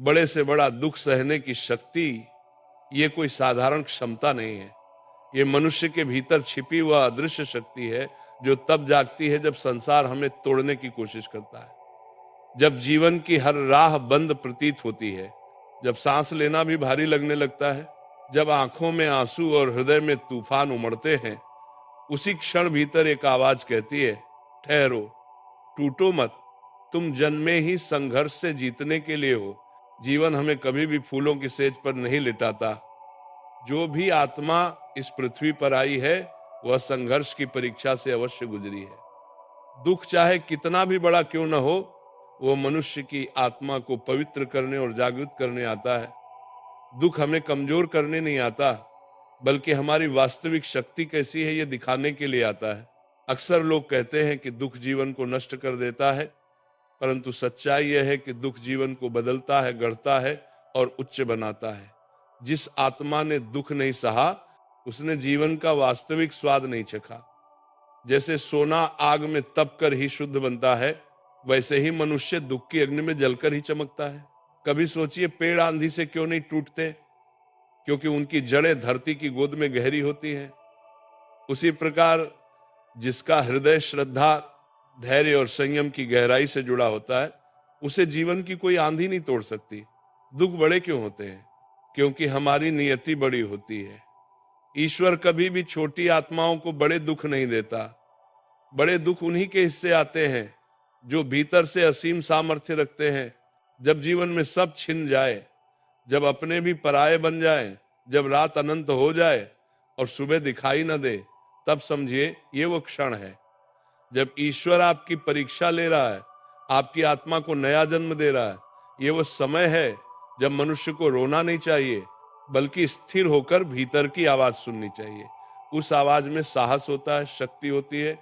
बड़े से बड़ा दुख सहने की शक्ति ये कोई साधारण क्षमता नहीं है। ये मनुष्य के भीतर छिपी हुआ अदृश्य शक्ति है, जो तब जागती है जब संसार हमें तोड़ने की कोशिश करता है, जब जीवन की हर राह बंद प्रतीत होती है, जब सांस लेना भी भारी लगने लगता है, जब आंखों में आंसू और हृदय में तूफान उमड़ते हैं। उसी क्षण भीतर एक आवाज कहती है, ठहरो, टूटो मत, तुम जन्मे ही संघर्ष से जीतने के लिए हो। जीवन हमें कभी भी फूलों की सेज पर नहीं लिटाता। जो भी आत्मा इस पृथ्वी पर आई है, वह संघर्ष की परीक्षा से अवश्य गुजरी है। दुख चाहे कितना भी बड़ा क्यों न हो, वो मनुष्य की आत्मा को पवित्र करने और जागृत करने आता है। दुख हमें कमजोर करने नहीं आता, बल्कि हमारी वास्तविक शक्ति कैसी है ये दिखाने के लिए आता है। अक्सर लोग कहते हैं कि दुख जीवन को नष्ट कर देता है, परंतु सच्चाई यह है कि दुख जीवन को बदलता है, गढ़ता है और उच्च बनाता है। जिस आत्मा ने दुख नहीं सहा, उसने जीवन का वास्तविक स्वाद नहीं चखा। जैसे सोना आग में तप कर ही शुद्ध बनता है, वैसे ही मनुष्य दुख की अग्नि में जलकर ही चमकता है। कभी सोचिए, पेड़ आंधी से क्यों नहीं टूटते? क्योंकि उनकी जड़ें धरती की गोद में गहरी होती हैं। उसी प्रकार जिसका हृदय श्रद्धा, धैर्य और संयम की गहराई से जुड़ा होता है, उसे जीवन की कोई आंधी नहीं तोड़ सकती। दुख बड़े क्यों होते हैं? क्योंकि हमारी नियति बड़ी होती है। ईश्वर कभी भी छोटी आत्माओं को बड़े दुख नहीं देता। बड़े दुख उन्हीं के हिस्से आते हैं जो भीतर से असीम सामर्थ्य रखते हैं। जब जीवन में सब छिन जाए, जब अपने भी पराये बन जाए, जब रात अनंत हो जाए और सुबह दिखाई न दे, तब समझिए ये वो क्षण है जब ईश्वर आपकी परीक्षा ले रहा है, आपकी आत्मा को नया जन्म दे रहा है। ये वो समय है जब मनुष्य को रोना नहीं चाहिए, बल्कि स्थिर होकर भीतर की आवाज सुननी चाहिए। उस आवाज में साहस होता है, शक्ति होती है,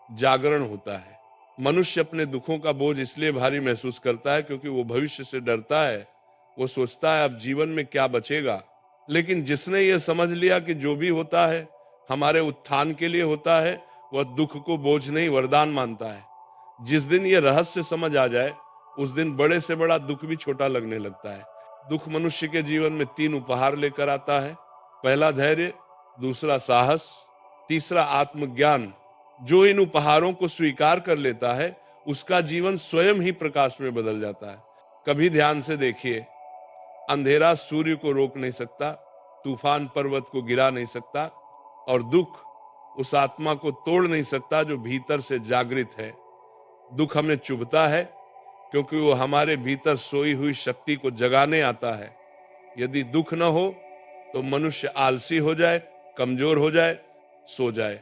जागरण होता है। मनुष्य अपने दुखों का बोझ इसलिए भारी महसूस करता है क्योंकि वो भविष्य से डरता है। वो सोचता है अब जीवन में क्या बचेगा। लेकिन जिसने ये समझ लिया कि जो भी होता है हमारे उत्थान के लिए होता है, वह दुख को बोझ नहीं वरदान मानता है। जिस दिन ये रहस्य समझ आ जाए, उस दिन बड़े से बड़ा दुख भी छोटा लगने लगता है। दुख मनुष्य के जीवन में 3 उपहार लेकर आता है। पहला धैर्य, दूसरा साहस, तीसरा आत्मज्ञान। जो इन उपहारों को स्वीकार कर लेता है, उसका जीवन स्वयं ही प्रकाश में बदल जाता है। कभी ध्यान से देखिए, अंधेरा सूर्य को रोक नहीं सकता, तूफान पर्वत को गिरा नहीं सकता, और दुख उस आत्मा को तोड़ नहीं सकता जो भीतर से जागृत है। दुख हमें चुभता है क्योंकि वो हमारे भीतर सोई हुई शक्ति को जगाने आता है। यदि दुख न हो तो मनुष्य आलसी हो जाए, कमजोर हो जाए, सो जाए।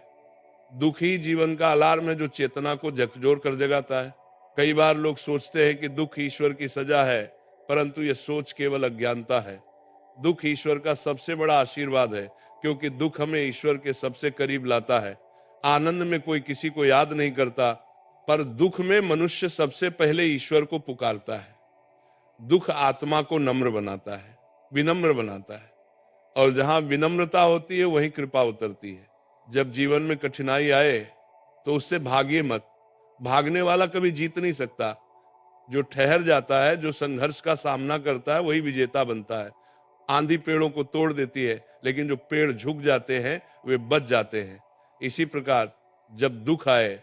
दुख ही जीवन का अलार्म है जो चेतना को झकझोर कर जगाता है। कई बार लोग सोचते हैं कि दुख ईश्वर की सजा है, परंतु यह सोच केवल अज्ञानता है। दुख ईश्वर का सबसे बड़ा आशीर्वाद है, क्योंकि दुख हमें ईश्वर के सबसे करीब लाता है। आनंद में कोई किसी को याद नहीं करता, पर दुख में मनुष्य सबसे पहले ईश्वर को पुकारता है। दुख आत्मा को नम्र बनाता है, विनम्र बनाता है, और जहां विनम्रता होती है वहीं कृपा उतरती है। जब जीवन में कठिनाई आए तो उससे भागिए मत। भागने वाला कभी जीत नहीं सकता। जो ठहर जाता है, जो संघर्ष का सामना करता है, वही विजेता बनता है। आंधी पेड़ों को तोड़ देती है, लेकिन जो पेड़ झुक जाते हैं वे बच जाते हैं। इसी प्रकार जब दुख आए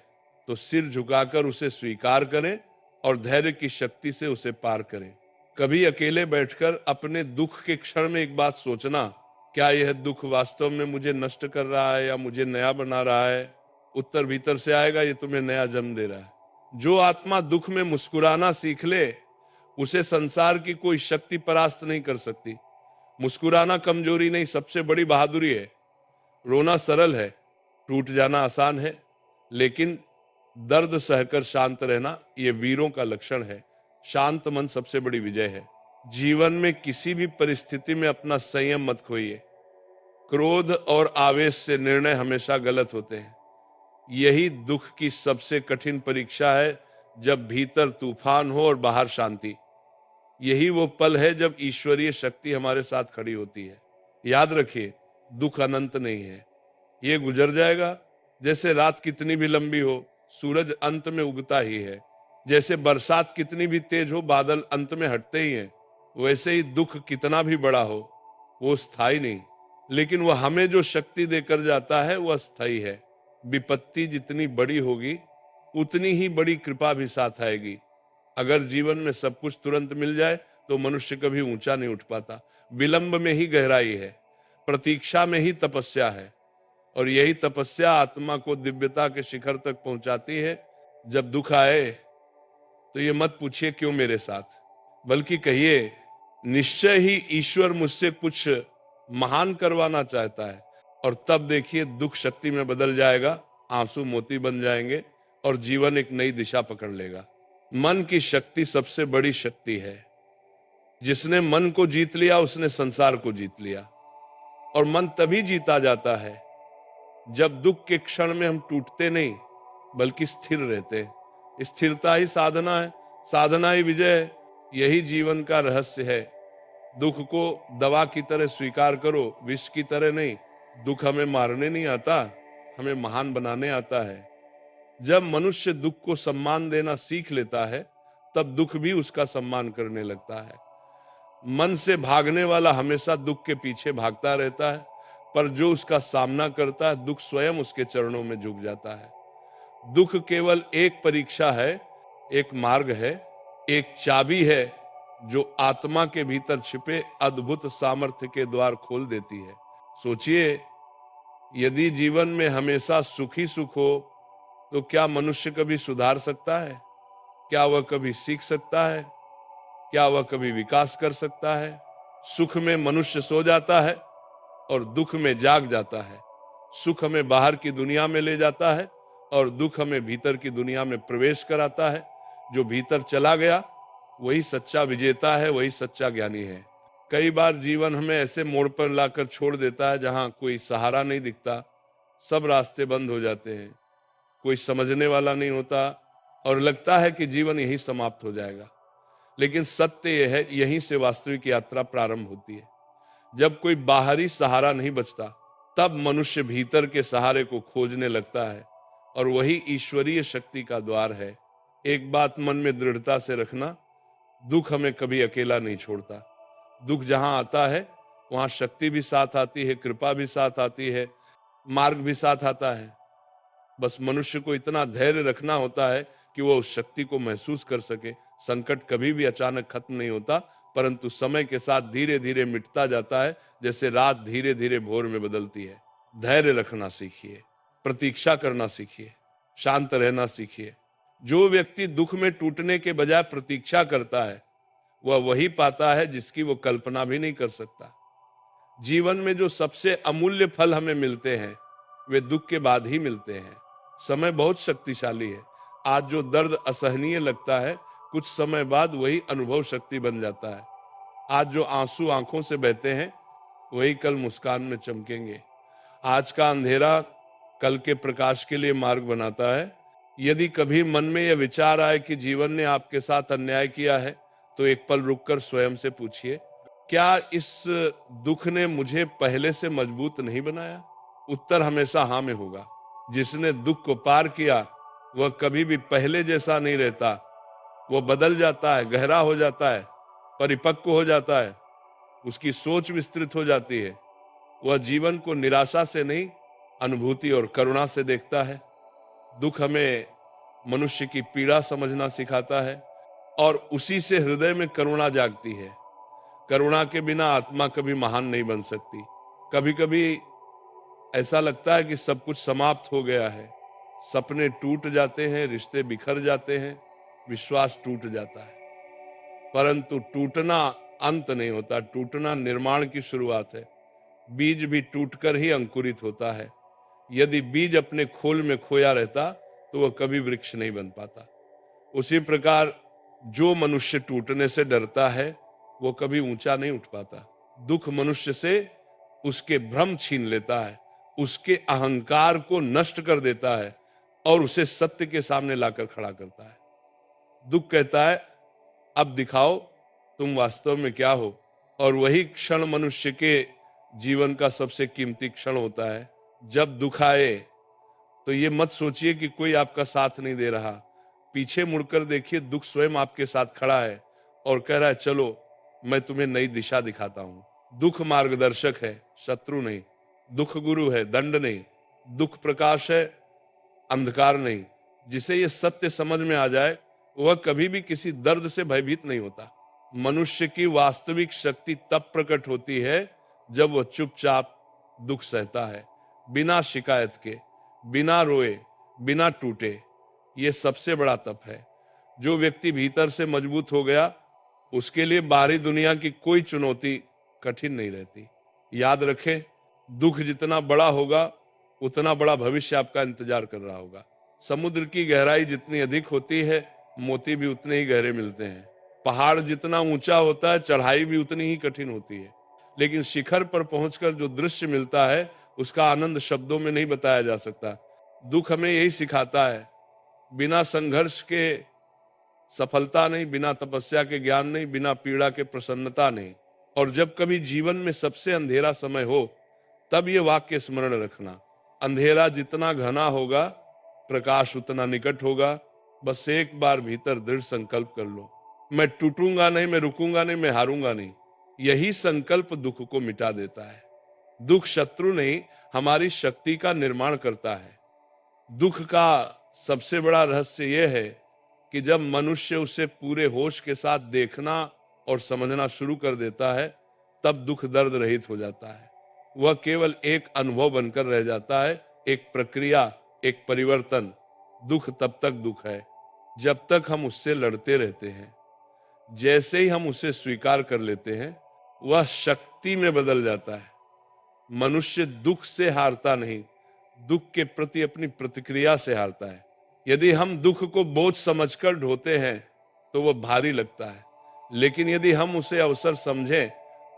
तो सिर झुकाकर उसे स्वीकार करें और धैर्य की शक्ति से उसे पार करें। कभी अकेले बैठकर अपने दुख के क्षण में एक बात सोचना, क्या यह दुख वास्तव में मुझे नष्ट कर रहा है या मुझे नया बना रहा है? उत्तर भीतर से आएगा, ये तुम्हें नया जन्म दे रहा है। जो आत्मा दुख में मुस्कुराना सीख ले, उसे संसार की कोई शक्ति परास्त नहीं कर सकती। मुस्कुराना कमजोरी नहीं, सबसे बड़ी बहादुरी है। रोना सरल है, टूट जाना आसान है, लेकिन दर्द सहकर शांत रहना ये वीरों का लक्षण है। शांत मन सबसे बड़ी विजय है। जीवन में किसी भी परिस्थिति में अपना संयम मत खोइए। क्रोध और आवेश से निर्णय हमेशा गलत होते हैं। यही दुख की सबसे कठिन परीक्षा है, जब भीतर तूफान हो और बाहर शांति। यही वो पल है जब ईश्वरीय शक्ति हमारे साथ खड़ी होती है। याद रखिए, दुख अनंत नहीं है, ये गुजर जाएगा। जैसे रात कितनी भी लंबी हो, सूरज अंत में उगता ही है। जैसे बरसात कितनी भी तेज हो, बादल अंत में हटते ही हैं। वैसे ही दुख कितना भी बड़ा हो वो स्थायी नहीं, लेकिन वह हमें जो शक्ति देकर जाता है वह स्थायी है। विपत्ति जितनी बड़ी होगी उतनी ही बड़ी कृपा भी साथ आएगी। अगर जीवन में सब कुछ तुरंत मिल जाए तो मनुष्य कभी ऊंचा नहीं उठ पाता। विलंब में ही गहराई है, प्रतीक्षा में ही तपस्या है, और यही तपस्या आत्मा को दिव्यता के शिखर तक पहुंचाती है। जब दुख आए तो ये मत पूछिए क्यों मेरे साथ, बल्कि कहिए निश्चय ही ईश्वर मुझसे कुछ महान करवाना चाहता है। और तब देखिए दुख शक्ति में बदल जाएगा, आंसू मोती बन जाएंगे और जीवन एक नई दिशा पकड़ लेगा। मन की शक्ति सबसे बड़ी शक्ति है। जिसने मन को जीत लिया उसने संसार को जीत लिया। और मन तभी जीता जाता है जब दुख के क्षण में हम टूटते नहीं बल्कि स्थिर रहते हैं। स्थिरता ही साधना है, साधना ही विजय है। यही जीवन का रहस्य है। दुख को दवा की तरह स्वीकार करो, विष की तरह नहीं। दुख हमें मारने नहीं आता, हमें महान बनाने आता है। जब मनुष्य दुख को सम्मान देना सीख लेता है तब दुख भी उसका सम्मान करने लगता है। मन से भागने वाला हमेशा दुख के पीछे भागता रहता है, पर जो उसका सामना करता है दुख स्वयं उसके चरणों में झुक जाता है। दुख केवल एक परीक्षा है, एक मार्ग है, एक चाबी है जो आत्मा के भीतर छिपे अद्भुत सामर्थ्य के द्वार खोल देती है। सोचिए, यदि जीवन में हमेशा सुख ही सुख हो तो क्या मनुष्य कभी सुधार सकता है? क्या वह कभी सीख सकता है? क्या वह कभी विकास कर सकता है? सुख में मनुष्य सो जाता है और दुख में जाग जाता है। सुख हमें बाहर की दुनिया में ले जाता है और दुख हमें भीतर की दुनिया में प्रवेश कराता है। जो भीतर चला गया वही सच्चा विजेता है, वही सच्चा ज्ञानी है। कई बार जीवन हमें ऐसे मोड़ पर लाकर छोड़ देता है जहां कोई सहारा नहीं दिखता, सब रास्ते बंद हो जाते हैं, कोई समझने वाला नहीं होता और लगता है कि जीवन यहीं समाप्त हो जाएगा। लेकिन सत्य यह है, यहीं से वास्तविक यात्रा प्रारंभ होती है। जब कोई बाहरी सहारा नहीं बचता तब मनुष्य भीतर के सहारे को खोजने लगता है और वही ईश्वरीय शक्ति का द्वार है। एक बात मन में दृढ़ता से रखना, दुख हमें कभी अकेला नहीं छोड़ता। दुख जहां आता है वहां शक्ति भी साथ आती है, कृपा भी साथ आती है, मार्ग भी साथ आता है। बस मनुष्य को इतना धैर्य रखना होता है कि वो उस शक्ति को महसूस कर सके। संकट कभी भी अचानक खत्म नहीं होता, परंतु समय के साथ धीरे धीरे मिटता जाता है, जैसे रात धीरे धीरे भोर में बदलती है। धैर्य रखना सीखिए, प्रतीक्षा करना सीखिए, शांत रहना सीखिए। जो व्यक्ति दुख में टूटने के बजाय प्रतीक्षा करता है वह वही पाता है जिसकी वो कल्पना भी नहीं कर सकता। जीवन में जो सबसे अमूल्य फल हमें मिलते हैं वे दुख के बाद ही मिलते हैं। समय बहुत शक्तिशाली है। आज जो दर्द असहनीय लगता है कुछ समय बाद वही अनुभव शक्ति बन जाता है। आज जो आंसू आंखों से बहते हैं वही कल मुस्कान में चमकेंगे। आज का अंधेरा कल के प्रकाश के लिए मार्ग बनाता है। यदि कभी मन में यह विचार आए कि जीवन ने आपके साथ अन्याय किया है तो एक पल रुककर स्वयं से पूछिए, क्या इस दुख ने मुझे पहले से मजबूत नहीं बनाया? उत्तर हमेशा हाँ में होगा। जिसने दुख को पार किया वह कभी भी पहले जैसा नहीं रहता। वह बदल जाता है, गहरा हो जाता है, परिपक्व हो जाता है, उसकी सोच विस्तृत हो जाती है। वह जीवन को निराशा से नहीं, अनुभूति और करुणा से देखता है। दुख हमें मनुष्य की पीड़ा समझना सिखाता है और उसी से हृदय में करुणा जागती है। करुणा के बिना आत्मा कभी महान नहीं बन सकती। कभी कभी ऐसा लगता है कि सब कुछ समाप्त हो गया है, सपने टूट जाते हैं, रिश्ते बिखर जाते हैं, विश्वास टूट जाता है। परंतु टूटना अंत नहीं होता, टूटना निर्माण की शुरुआत है। बीज भी टूटकर ही अंकुरित होता है। यदि बीज अपने खोल में खोया रहता तो वह कभी वृक्ष नहीं बन पाता। उसी प्रकार जो मनुष्य टूटने से डरता है वो कभी ऊंचा नहीं उठ पाता। दुख मनुष्य से उसके भ्रम छीन लेता है, उसके अहंकार को नष्ट कर देता है और उसे सत्य के सामने लाकर खड़ा करता है। दुख कहता है अब दिखाओ तुम वास्तव में क्या हो, और वही क्षण मनुष्य के जीवन का सबसे कीमती क्षण होता है। जब दुख आए तो ये मत सोचिए कि कोई आपका साथ नहीं दे रहा। पीछे मुड़कर देखिए, दुख स्वयं आपके साथ खड़ा है और कह रहा है चलो मैं तुम्हें नई दिशा दिखाता हूं। दुख मार्गदर्शक है, शत्रु नहीं। दुख गुरु है, दंड नहीं। दुख प्रकाश है, अंधकार नहीं। जिसे ये सत्य समझ में आ जाए वह कभी भी किसी दर्द से भयभीत नहीं होता। मनुष्य की वास्तविक शक्ति तब प्रकट होती है जब वह चुपचाप दुख सहता है, बिना शिकायत के, बिना रोए, बिना टूटे। ये सबसे बड़ा तप है। जो व्यक्ति भीतर से मजबूत हो गया उसके लिए बाहरी दुनिया की कोई चुनौती कठिन नहीं रहती। याद रखें, दुख जितना बड़ा होगा उतना बड़ा भविष्य आपका इंतजार कर रहा होगा। समुद्र की गहराई जितनी अधिक होती है मोती भी उतने ही गहरे मिलते हैं। पहाड़ जितना ऊंचा होता है चढ़ाई भी उतनी ही कठिन होती है। लेकिन शिखर पर पहुंचकर जो दृश्य मिलता है उसका आनंद शब्दों में नहीं बताया जा सकता। दुख हमें यही सिखाता है, बिना संघर्ष के सफलता नहीं, बिना तपस्या के ज्ञान नहीं, बिना पीड़ा के प्रसन्नता नहीं। और जब कभी जीवन में सबसे अंधेरा समय हो तब ये वाक्य स्मरण रखना, अंधेरा जितना घना होगा प्रकाश उतना निकट होगा। बस एक बार भीतर दृढ़ संकल्प कर लो, मैं टूटूंगा नहीं, मैं रुकूंगा नहीं, मैं हारूंगा नहीं। यही संकल्प दुख को मिटा देता है। दुख शत्रु नहीं, हमारी शक्ति का निर्माण करता है। दुख का सबसे बड़ा रहस्य यह है कि जब मनुष्य उसे पूरे होश के साथ देखना और समझना शुरू कर देता है तब दुख दर्द रहित हो जाता है। वह केवल एक अनुभव बनकर रह जाता है, एक प्रक्रिया, एक परिवर्तन। दुख तब तक दुख है जब तक हम उससे लड़ते रहते हैं। जैसे ही हम उसे स्वीकार कर लेते हैं वह शक्ति में बदल जाता है। मनुष्य दुख से हारता नहीं, दुख के प्रति अपनी प्रतिक्रिया से हारता है। यदि हम दुख को बोझ समझकर ढोते हैं तो वह भारी लगता है, लेकिन यदि हम उसे अवसर समझें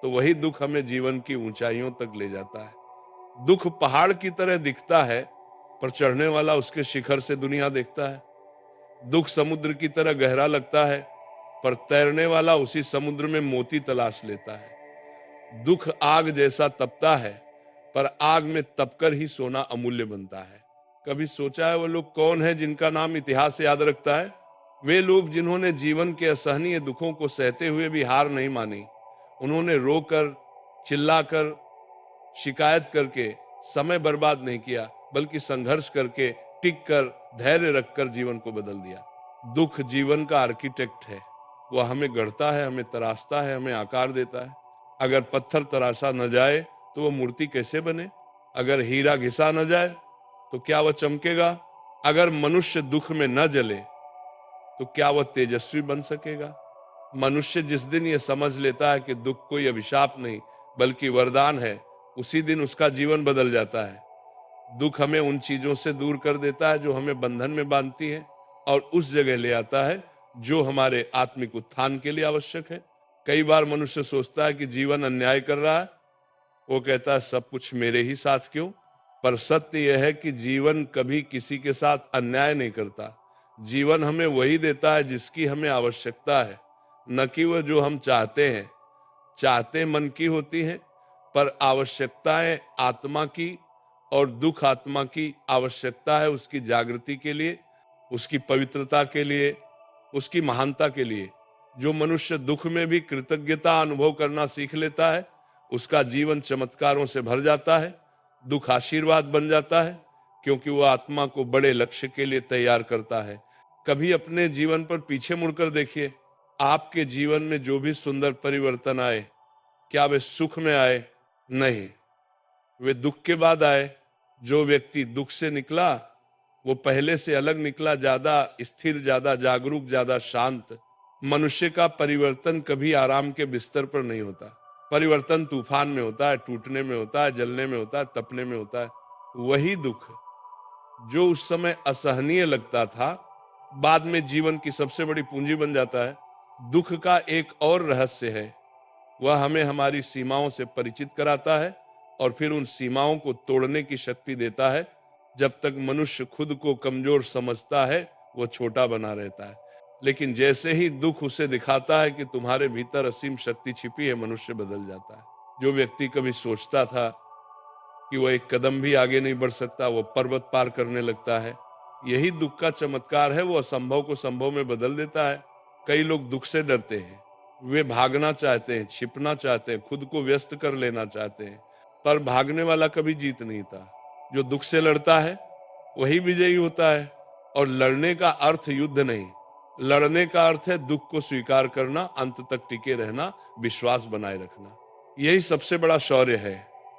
तो वही दुख हमें जीवन की ऊंचाइयों तक ले जाता है। दुख पहाड़ की तरह दिखता है पर चढ़ने वाला उसके शिखर से दुनिया देखता है। दुख समुद्र की तरह गहरा लगता है पर तैरने वाला उसी समुद्र में मोती तलाश लेता है। दुख आग जैसा तपता है पर आग में तपकर ही सोना अमूल्य बनता है। कभी सोचा है वो लोग कौन है जिनका नाम इतिहास याद रखता है? वे लोग जिन्होंने जीवन के असहनीय दुखों को सहते हुए भी हार नहीं मानी। उन्होंने रोकर, चिल्लाकर, शिकायत करके समय बर्बाद नहीं किया, बल्कि संघर्ष करके, टिक कर, धैर्य रखकर जीवन को बदल दिया। दुख जीवन का आर्किटेक्ट है। वह हमें गढ़ता है, हमें तराशता है, हमें आकार देता है। अगर पत्थर तराशा न जाए तो वह मूर्ति कैसे बने? अगर हीरा घिसा न जाए तो क्या वह चमकेगा? अगर मनुष्य दुख में न जले तो क्या वह तेजस्वी बन सकेगा? मनुष्य जिस दिन यह समझ लेता है कि दुख कोई अभिशाप नहीं बल्कि वरदान है, उसी दिन उसका जीवन बदल जाता है। दुख हमें उन चीजों से दूर कर देता है जो हमें बंधन में बांधती है और उस जगह ले आता है जो हमारे आत्मिक उत्थान के लिए आवश्यक है। कई बार मनुष्य सोचता है कि जीवन अन्याय कर रहा है। वो कहता है सब कुछ मेरे ही साथ क्यों? पर सत्य यह है कि जीवन कभी किसी के साथ अन्याय नहीं करता। जीवन हमें वही देता है जिसकी हमें आवश्यकता है, न कि वह जो हम चाहते हैं। चाहते मन की होती हैं पर आवश्यकताएं आत्मा की, और दुख आत्मा की आवश्यकता है उसकी जागृति के लिए, उसकी पवित्रता के लिए, उसकी महानता के लिए। जो मनुष्य दुख में भी कृतज्ञता अनुभव करना सीख लेता है उसका जीवन चमत्कारों से भर जाता है। दुख आशीर्वाद बन जाता है क्योंकि वह आत्मा को बड़े लक्ष्य के लिए तैयार करता है। कभी अपने जीवन पर पीछे मुड़कर देखिए, आपके जीवन में जो भी सुंदर परिवर्तन आए, क्या वे सुख में आए? नहीं, वे दुख के बाद आए। जो व्यक्ति दुख से निकला वो पहले से अलग निकला, ज्यादा स्थिर, ज्यादा जागरूक, ज्यादा शांत। मनुष्य का परिवर्तन कभी आराम के बिस्तर पर नहीं होता। परिवर्तन तूफान में होता है, टूटने में होता है, जलने में होता है, तपने में होता है। वही दुख जो उस समय असहनीय लगता था बाद में जीवन की सबसे बड़ी पूंजी बन जाता है। दुख का एक और रहस्य है, वह हमें हमारी सीमाओं से परिचित कराता है और फिर उन सीमाओं को तोड़ने की शक्ति देता है। जब तक मनुष्य खुद को कमजोर समझता है वो छोटा बना रहता है, लेकिन जैसे ही दुख उसे दिखाता है कि तुम्हारे भीतर असीम शक्ति छिपी है, मनुष्य बदल जाता है। जो व्यक्ति कभी सोचता था कि वह एक कदम भी आगे नहीं बढ़ सकता, वो पर्वत पार करने लगता है। यही दुख का चमत्कार है, वो असंभव को संभव में बदल देता है। कई लोग दुख से डरते हैं, वे भागना चाहते हैं, छिपना चाहते हैं, खुद को व्यस्त कर लेना चाहते हैं, पर भागने वाला कभी जीत नहीं था। जो दुख से लड़ता है वही विजयी होता है। और लड़ने का अर्थ युद्ध नहीं, लड़ने का अर्थ है दुख को स्वीकार करना, अंत तक टिके रहना, विश्वास बनाए रखना। यही सबसे बड़ा शौर्य है।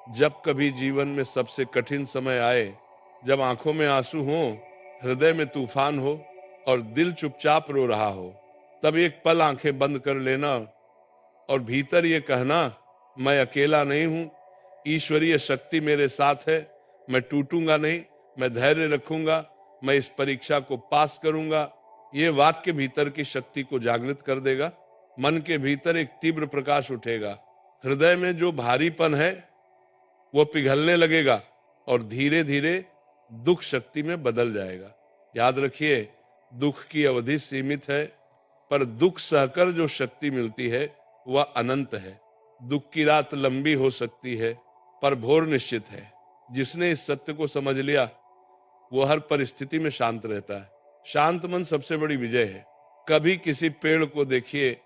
जब कभी जीवन में सबसे कठिन समय आए, जब आंखों में आंसू हो, हृदय में तूफान हो और दिल चुपचाप रो रहा हो, तब एक पल आंखें बंद कर लेना और भीतर ये कहना, मैं अकेला नहीं हूं, ईश्वरीय शक्ति मेरे साथ है, मैं टूटूंगा नहीं, मैं धैर्य रखूंगा, मैं इस परीक्षा को पास करूंगा। ये वाक्य भीतर की शक्ति को जागृत कर देगा। मन के भीतर एक तीव्र प्रकाश उठेगा। हृदय में जो भारीपन है वो पिघलने लगेगा और धीरे धीरे दुख शक्ति में बदल जाएगा। याद रखिए, दुख की अवधि सीमित है, पर दुख सहकर जो शक्ति मिलती है वह अनंत है। दुख की रात लंबी हो सकती है, पर भोर निश्चित है। जिसने इस सत्य को समझ लिया वो हर परिस्थिति में शांत रहता है। शांत मन सबसे बड़ी विजय है। कभी किसी पेड़ को देखिए,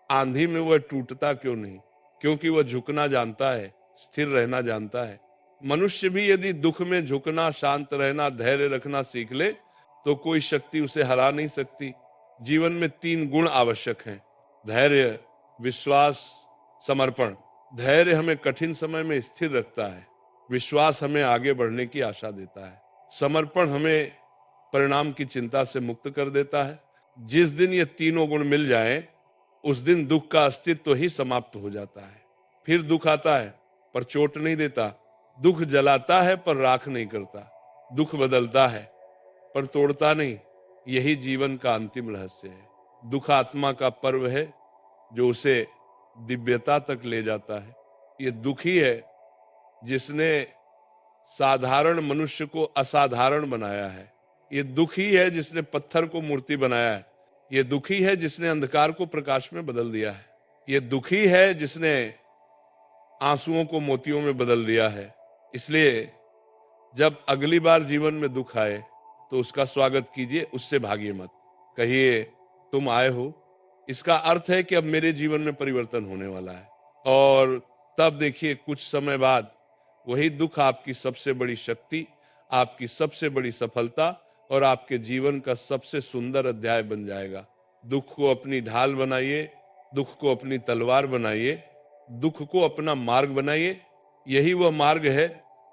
आंधी में वह टूटता क्यों नहीं? क्योंकि वह झुकना जानता है, स्थिर रहना जानता है। मनुष्य भी यदि दुख में झुकना, शांत रहना, धैर्य रखना सीख ले तो कोई शक्ति उसे हरा नहीं सकती। जीवन में 3 गुण आवश्यक हैं: धैर्य, विश्वास, समर्पण। धैर्य हमें कठिन समय में स्थिर रखता है, विश्वास हमें आगे बढ़ने की आशा देता है, समर्पण हमें परिणाम की चिंता से मुक्त कर देता है। जिस दिन ये तीनों गुण मिल जाएं, उस दिन दुख का अस्तित्व ही समाप्त हो जाता है। फिर दुख आता है पर चोट नहीं देता, दुख जलाता है पर राख नहीं करता, दुख बदलता है पर तोड़ता नहीं। यही जीवन का अंतिम रहस्य है। दुख आत्मा का पर्व है जो उसे दिव्यता तक ले जाता है। ये दुख ही है जिसने साधारण मनुष्य को असाधारण बनाया है। ये दुख ही है जिसने पत्थर को मूर्ति बनाया है। ये दुख ही है जिसने अंधकार को प्रकाश में बदल दिया है। ये दुख ही है जिसने आंसुओं को मोतियों में बदल दिया है। इसलिए जब अगली बार जीवन में दुख आए तो उसका स्वागत कीजिए, उससे भागिए मत। कहिए, तुम आए हो, इसका अर्थ है कि अब मेरे जीवन में परिवर्तन होने वाला है। और तब देखिए, कुछ समय बाद वही दुख आपकी सबसे बड़ी शक्ति, आपकी सबसे बड़ी सफलता और आपके जीवन का सबसे सुंदर अध्याय बन जाएगा। दुख को अपनी ढाल बनाइए, दुख को अपनी तलवार बनाइए, दुख को अपना मार्ग बनाइए। यही वह मार्ग है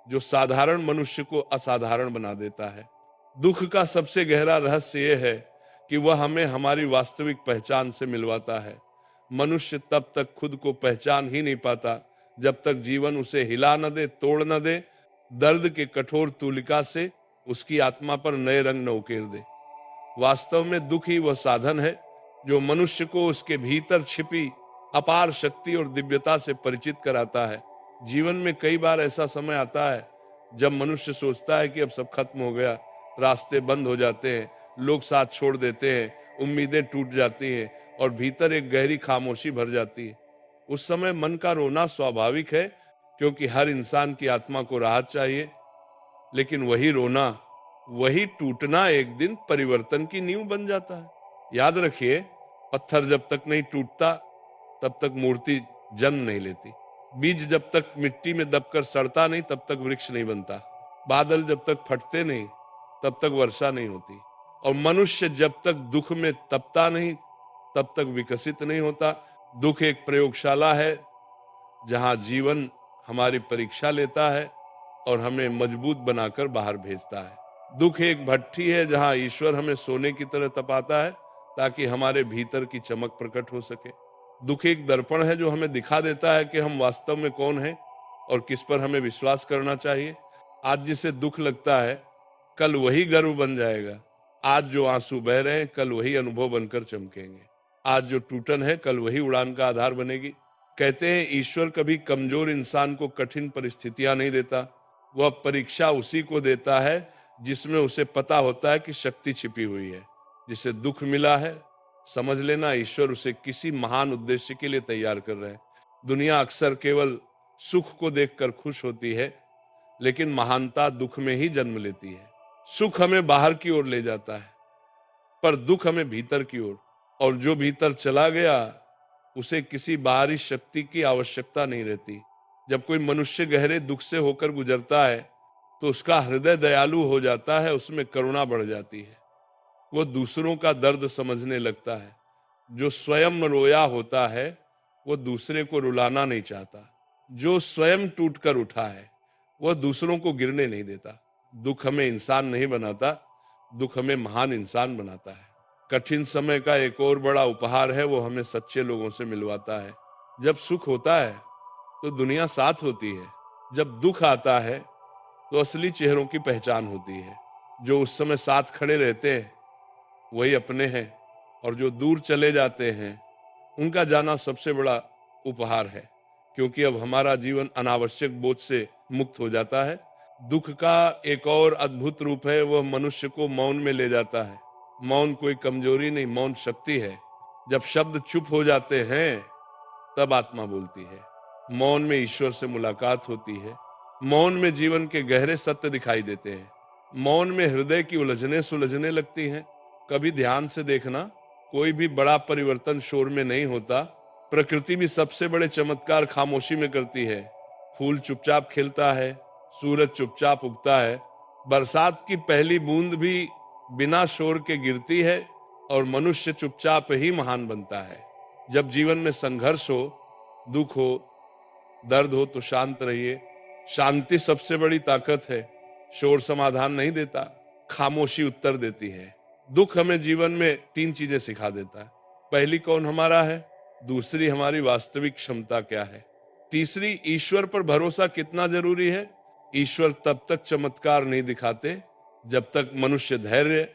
जो साधारण मनुष्य को असाधारण बना देता है। दुख का सबसे गहरा रहस्य यह है कि वह हमें हमारी वास्तविक पहचान से मिलवाता है। मनुष्य तब तक खुद को पहचान ही नहीं पाता जब तक जीवन उसे हिला न दे, तोड़ न दे, दर्द के कठोर तूलिका से उसकी आत्मा पर नए रंग न उकेर दे। वास्तव में दुख ही वह साधन है जो मनुष्य को उसके भीतर छिपी अपार शक्ति और दिव्यता से परिचित कराता है। जीवन में कई बार ऐसा समय आता है जब मनुष्य सोचता है कि अब सब खत्म हो गया, रास्ते बंद हो जाते हैं, लोग साथ छोड़ देते हैं, उम्मीदें टूट जाती हैं और भीतर एक गहरी खामोशी भर जाती है। उस समय मन का रोना स्वाभाविक है, क्योंकि हर इंसान की आत्मा को राहत चाहिए। लेकिन वही रोना, वही टूटना एक दिन परिवर्तन की नींव बन जाता है। याद रखिए, पत्थर जब तक नहीं टूटता तब तक मूर्ति जन्म नहीं लेती। बीज जब तक मिट्टी में दबकर सड़ता नहीं तब तक वृक्ष नहीं बनता। बादल जब तक फटते नहीं तब तक वर्षा नहीं होती। और मनुष्य जब तक दुख में तपता नहीं तब तक विकसित नहीं होता। दुख एक प्रयोगशाला है जहां जीवन हमारी परीक्षा लेता है और हमें मजबूत बनाकर बाहर भेजता है। दुख एक भट्ठी है जहां ईश्वर हमें सोने की तरह तपाता है ताकि हमारे भीतर की चमक प्रकट हो सके। दुख एक दर्पण है जो हमें दिखा देता है कि हम वास्तव में कौन हैं और किस पर हमें विश्वास करना चाहिए। आज जिसे दुख लगता है कल वही गर्व बन जाएगा। आज जो आंसू बह रहे हैं कल वही अनुभव बनकर चमकेंगे। आज जो टूटन है कल वही उड़ान का आधार बनेगी। कहते हैं ईश्वर कभी कमजोर इंसान को कठिन परिस्थितियां नहीं देता, वह परीक्षा उसी को देता है जिसमें उसे पता होता है कि शक्ति छिपी हुई है। जिसे दुख मिला है, समझ लेना ईश्वर उसे किसी महान उद्देश्य के लिए तैयार कर रहे हैं। दुनिया अक्सर केवल सुख को देखकर खुश होती है, लेकिन महानता दुख में ही जन्म लेती है। सुख हमें बाहर की ओर ले जाता है, पर दुख हमें भीतर की ओर। और जो भीतर चला गया उसे किसी बाहरी शक्ति की आवश्यकता नहीं रहती। जब कोई मनुष्य गहरे दुख से होकर गुजरता है तो उसका हृदय दयालु हो जाता है, उसमें करुणा बढ़ जाती है, वो दूसरों का दर्द समझने लगता है। जो स्वयं रोया होता है वो दूसरे को रुलाना नहीं चाहता। जो स्वयं टूट कर उठा है वह दूसरों को गिरने नहीं देता। दुख हमें इंसान नहीं बनाता, दुख हमें महान इंसान बनाता है। कठिन समय का एक और बड़ा उपहार है, वो हमें सच्चे लोगों से मिलवाता है। जब सुख होता है तो दुनिया साथ होती है, जब दुख आता है तो असली चेहरों की पहचान होती है। जो उस समय साथ खड़े रहते हैं वही अपने हैं, और जो दूर चले जाते हैं उनका जाना सबसे बड़ा उपहार है, क्योंकि अब हमारा जीवन अनावश्यक बोझ से मुक्त हो जाता है। दुख का एक और अद्भुत रूप है, वह मनुष्य को मौन में ले जाता है। मौन कोई कमजोरी नहीं, मौन शक्ति है। जब शब्द चुप हो जाते हैं तब आत्मा बोलती है। मौन में ईश्वर से मुलाकात होती है। मौन में जीवन के गहरे सत्य दिखाई देते हैं। मौन में हृदय की उलझने सुलझने लगती हैं। कभी ध्यान से देखना, कोई भी बड़ा परिवर्तन शोर में नहीं होता। प्रकृति भी सबसे बड़े चमत्कार खामोशी में करती है। फूल चुपचाप खिलता है, सूरज चुपचाप उगता है, बरसात की पहली बूंद भी बिना शोर के गिरती है, और मनुष्य चुपचाप ही महान बनता है। जब जीवन में संघर्ष हो, दुख हो, दर्द हो तो शांत रहिए। शांति सबसे बड़ी ताकत है। शोर समाधान नहीं देता, खामोशी उत्तर देती है। दुख हमें जीवन में 3 चीजें सिखा देता है। पहली, कौन हमारा है। दूसरी, हमारी वास्तविक क्षमता क्या है। तीसरी, ईश्वर पर भरोसा कितना जरूरी है। ईश्वर तब तक चमत्कार नहीं दिखाते जब तक मनुष्य धैर्य,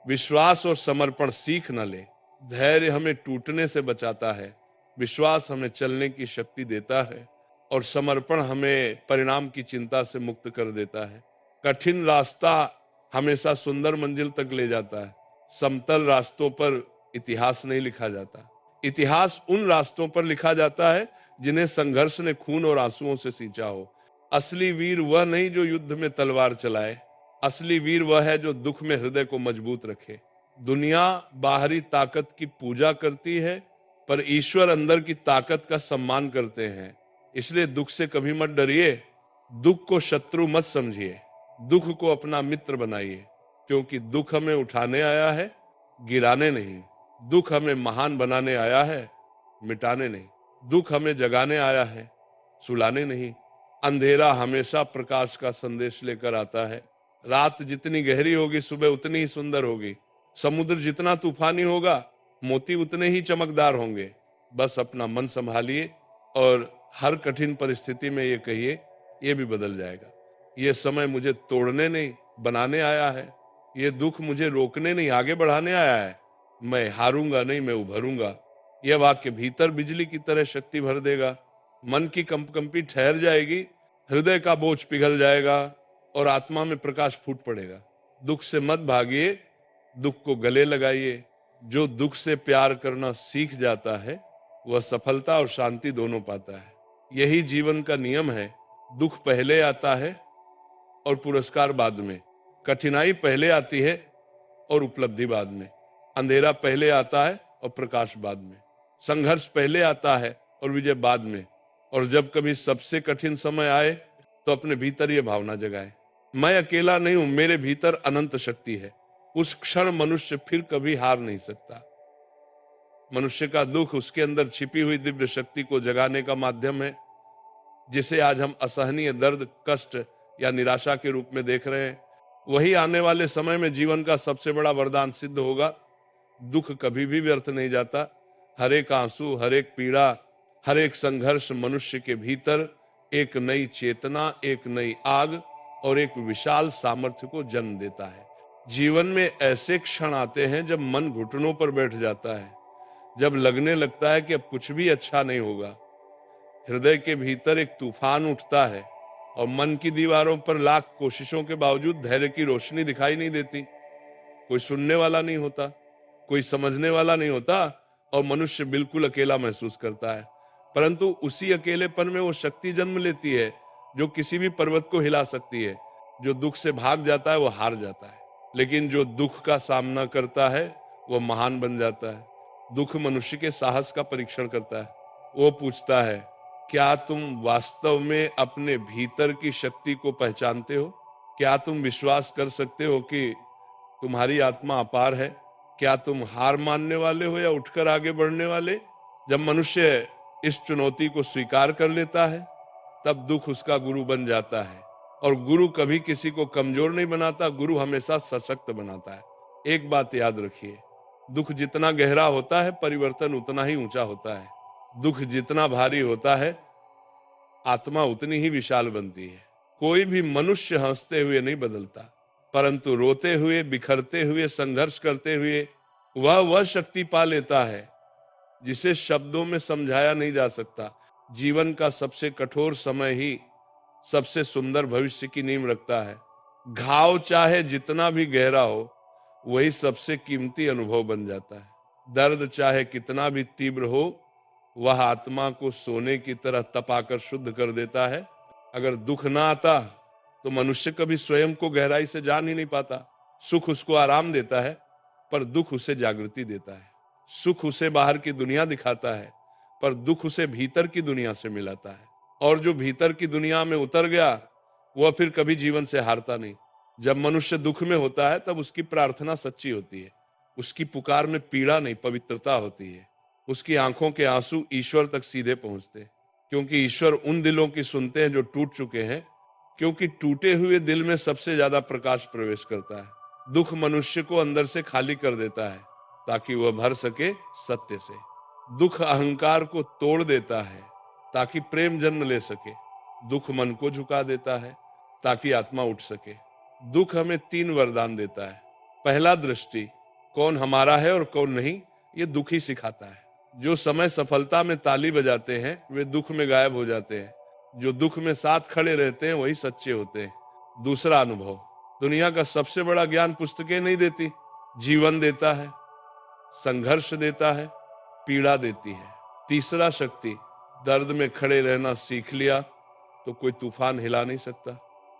विश्वास और समर्पण सीख न ले। धैर्य हमें टूटने से बचाता है, विश्वास हमें चलने की शक्ति देता है, और समर्पण हमें परिणाम की चिंता से मुक्त कर देता है। कठिन रास्ता हमेशा सुंदर मंजिल तक ले जाता है। समतल रास्तों पर इतिहास नहीं लिखा जाता। इतिहास उन रास्तों पर लिखा जाता है जिन्हें संघर्ष ने खून और आंसुओं से सींचा हो। असली वीर वह नहीं जो युद्ध में तलवार चलाए, असली वीर वह है जो दुख में हृदय को मजबूत रखे। दुनिया बाहरी ताकत की पूजा करती है, पर ईश्वर अंदर की ताकत का सम्मान करते हैं। इसलिए दुख से कभी मत डरिए, दुख को शत्रु मत समझिए, दुख को अपना मित्र बनाइए, क्योंकि दुख हमें उठाने आया है, गिराने नहीं। दुख हमें महान बनाने आया है, मिटाने नहीं। दुख हमें जगाने आया है, सुलाने नहीं। अंधेरा हमेशा प्रकाश का संदेश लेकर आता है। रात जितनी गहरी होगी, सुबह उतनी ही सुंदर होगी। समुद्र जितना तूफानी होगा, मोती उतने ही चमकदार होंगे। बस अपना मन संभालिए और हर कठिन परिस्थिति में ये कहिए, ये भी बदल जाएगा। ये समय मुझे तोड़ने नहीं, बनाने आया है। ये दुख मुझे रोकने नहीं, आगे बढ़ाने आया है। मैं हारूंगा नहीं, मैं उभरूंगा। यह वाक्य भीतर बिजली की तरह शक्ति भर देगा। मन की कंपकंपी ठहर जाएगी, हृदय का बोझ पिघल जाएगा और आत्मा में प्रकाश फूट पड़ेगा। दुख से मत भागिए, दुख को गले लगाइए। जो दुख से प्यार करना सीख जाता है वह सफलता और शांति दोनों पाता है। यही जीवन का नियम है। दुख पहले आता है और पुरस्कार बाद में। कठिनाई पहले आती है और उपलब्धि बाद में। अंधेरा पहले आता है और प्रकाश बाद में। संघर्ष पहले आता है और विजय बाद में। और जब कभी सबसे कठिन समय आए तो अपने भीतर ये भावना जगाए, मैं अकेला नहीं हूं, मेरे भीतर अनंत शक्ति है। उस क्षण मनुष्य फिर कभी हार नहीं सकता। मनुष्य का दुख उसके अंदर छिपी हुई दिव्य शक्ति को जगाने का माध्यम है, जिसे आज हम असहनीय दर्द, कष्ट या निराशा के रूप में देख रहे हैं। वही आने वाले समय में जीवन का सबसे बड़ा वरदान सिद्ध होगा। दुख कभी भी व्यर्थ नहीं जाता। हर एक आंसू, हर एक पीड़ा, हर एक संघर्ष मनुष्य के भीतर एक नई चेतना, एक नई आग और एक विशाल सामर्थ्य को जन्म देता है। जीवन में ऐसे क्षण आते हैं जब मन घुटनों पर बैठ जाता है, जब लगने लगता है कि अब कुछ भी अच्छा नहीं होगा। हृदय के भीतर एक तूफान उठता है और मन की दीवारों पर लाख कोशिशों के बावजूद धैर्य की रोशनी दिखाई नहीं देती। कोई सुनने वाला नहीं होता, कोई समझने वाला नहीं होता और मनुष्य बिल्कुल अकेला महसूस करता है। परंतु उसी अकेलेपन में वो शक्ति जन्म लेती है जो किसी भी पर्वत को हिला सकती है। जो दुख से भाग जाता है वो हार जाता है, लेकिन जो दुख का सामना करता है वो महान बन जाता है। दुख मनुष्य के साहस का परीक्षण करता है। वो पूछता है, क्या तुम वास्तव में अपने भीतर की शक्ति को पहचानते हो? क्या तुम विश्वास कर सकते हो कि तुम्हारी आत्मा अपार है? क्या तुम हार मानने वाले हो या उठकर आगे बढ़ने वाले? जब मनुष्य इस चुनौती को स्वीकार कर लेता है, तब दुख उसका गुरु बन जाता है। और गुरु कभी किसी को कमजोर नहीं बनाता, गुरु हमेशा सशक्त बनाता है। एक बात याद रखिए, दुख जितना गहरा होता है, परिवर्तन उतना ही ऊंचा होता है। दुख जितना भारी होता है, आत्मा उतनी ही विशाल बनती है। कोई भी मनुष्य हंसते हुए नहीं बदलता, परंतु रोते हुए, बिखरते हुए, संघर्ष करते हुए वह शक्ति पा लेता है जिसे शब्दों में समझाया नहीं जा सकता। जीवन का सबसे कठोर समय ही सबसे सुंदर भविष्य की नींव रखता है। घाव चाहे जितना भी गहरा हो, वही सबसे कीमती अनुभव बन जाता है। दर्द चाहे कितना भी तीव्र हो, वह आत्मा को सोने की तरह तपाकर शुद्ध कर देता है। अगर दुख ना आता तो मनुष्य कभी स्वयं को गहराई से जान ही नहीं पाता। सुख उसको आराम देता है, पर दुख उसे जागृति देता है। सुख उसे बाहर की दुनिया दिखाता है, पर दुख उसे भीतर की दुनिया से मिलाता है। और जो भीतर की दुनिया में उतर गया, वह फिर कभी जीवन से हारता नहीं। जब मनुष्य दुख में होता है, तब उसकी प्रार्थना सच्ची होती है। उसकी पुकार में पीड़ा नहीं, पवित्रता होती है। उसकी आंखों के आंसू ईश्वर तक सीधे पहुंचते हैं, क्योंकि ईश्वर उन दिलों की सुनते हैं जो टूट चुके हैं, क्योंकि टूटे हुए दिल में सबसे ज्यादा प्रकाश प्रवेश करता है। दुख मनुष्य को अंदर से खाली कर देता है, ताकि वह भर सके सत्य से। दुख अहंकार को तोड़ देता है, ताकि प्रेम जन्म ले सके। दुख मन को झुका देता है, ताकि आत्मा उठ सके। दुख हमें 3 वरदान देता है। पहला, दृष्टि, कौन हमारा है और कौन नहीं, ये दुख ही सिखाता है। जो समय सफलता में ताली बजाते हैं, वे दुख में गायब हो जाते हैं। जो दुख में साथ खड़े रहते हैं, वही सच्चे होते हैं। दूसरा अनुभव, दुनिया का सबसे बड़ा ज्ञान पुस्तकें नहीं देती, जीवन देता है, संघर्ष देता है, पीड़ा देती है। तीसरा शक्ति, दर्द में खड़े रहना सीख लिया तो कोई तूफान हिला नहीं सकता।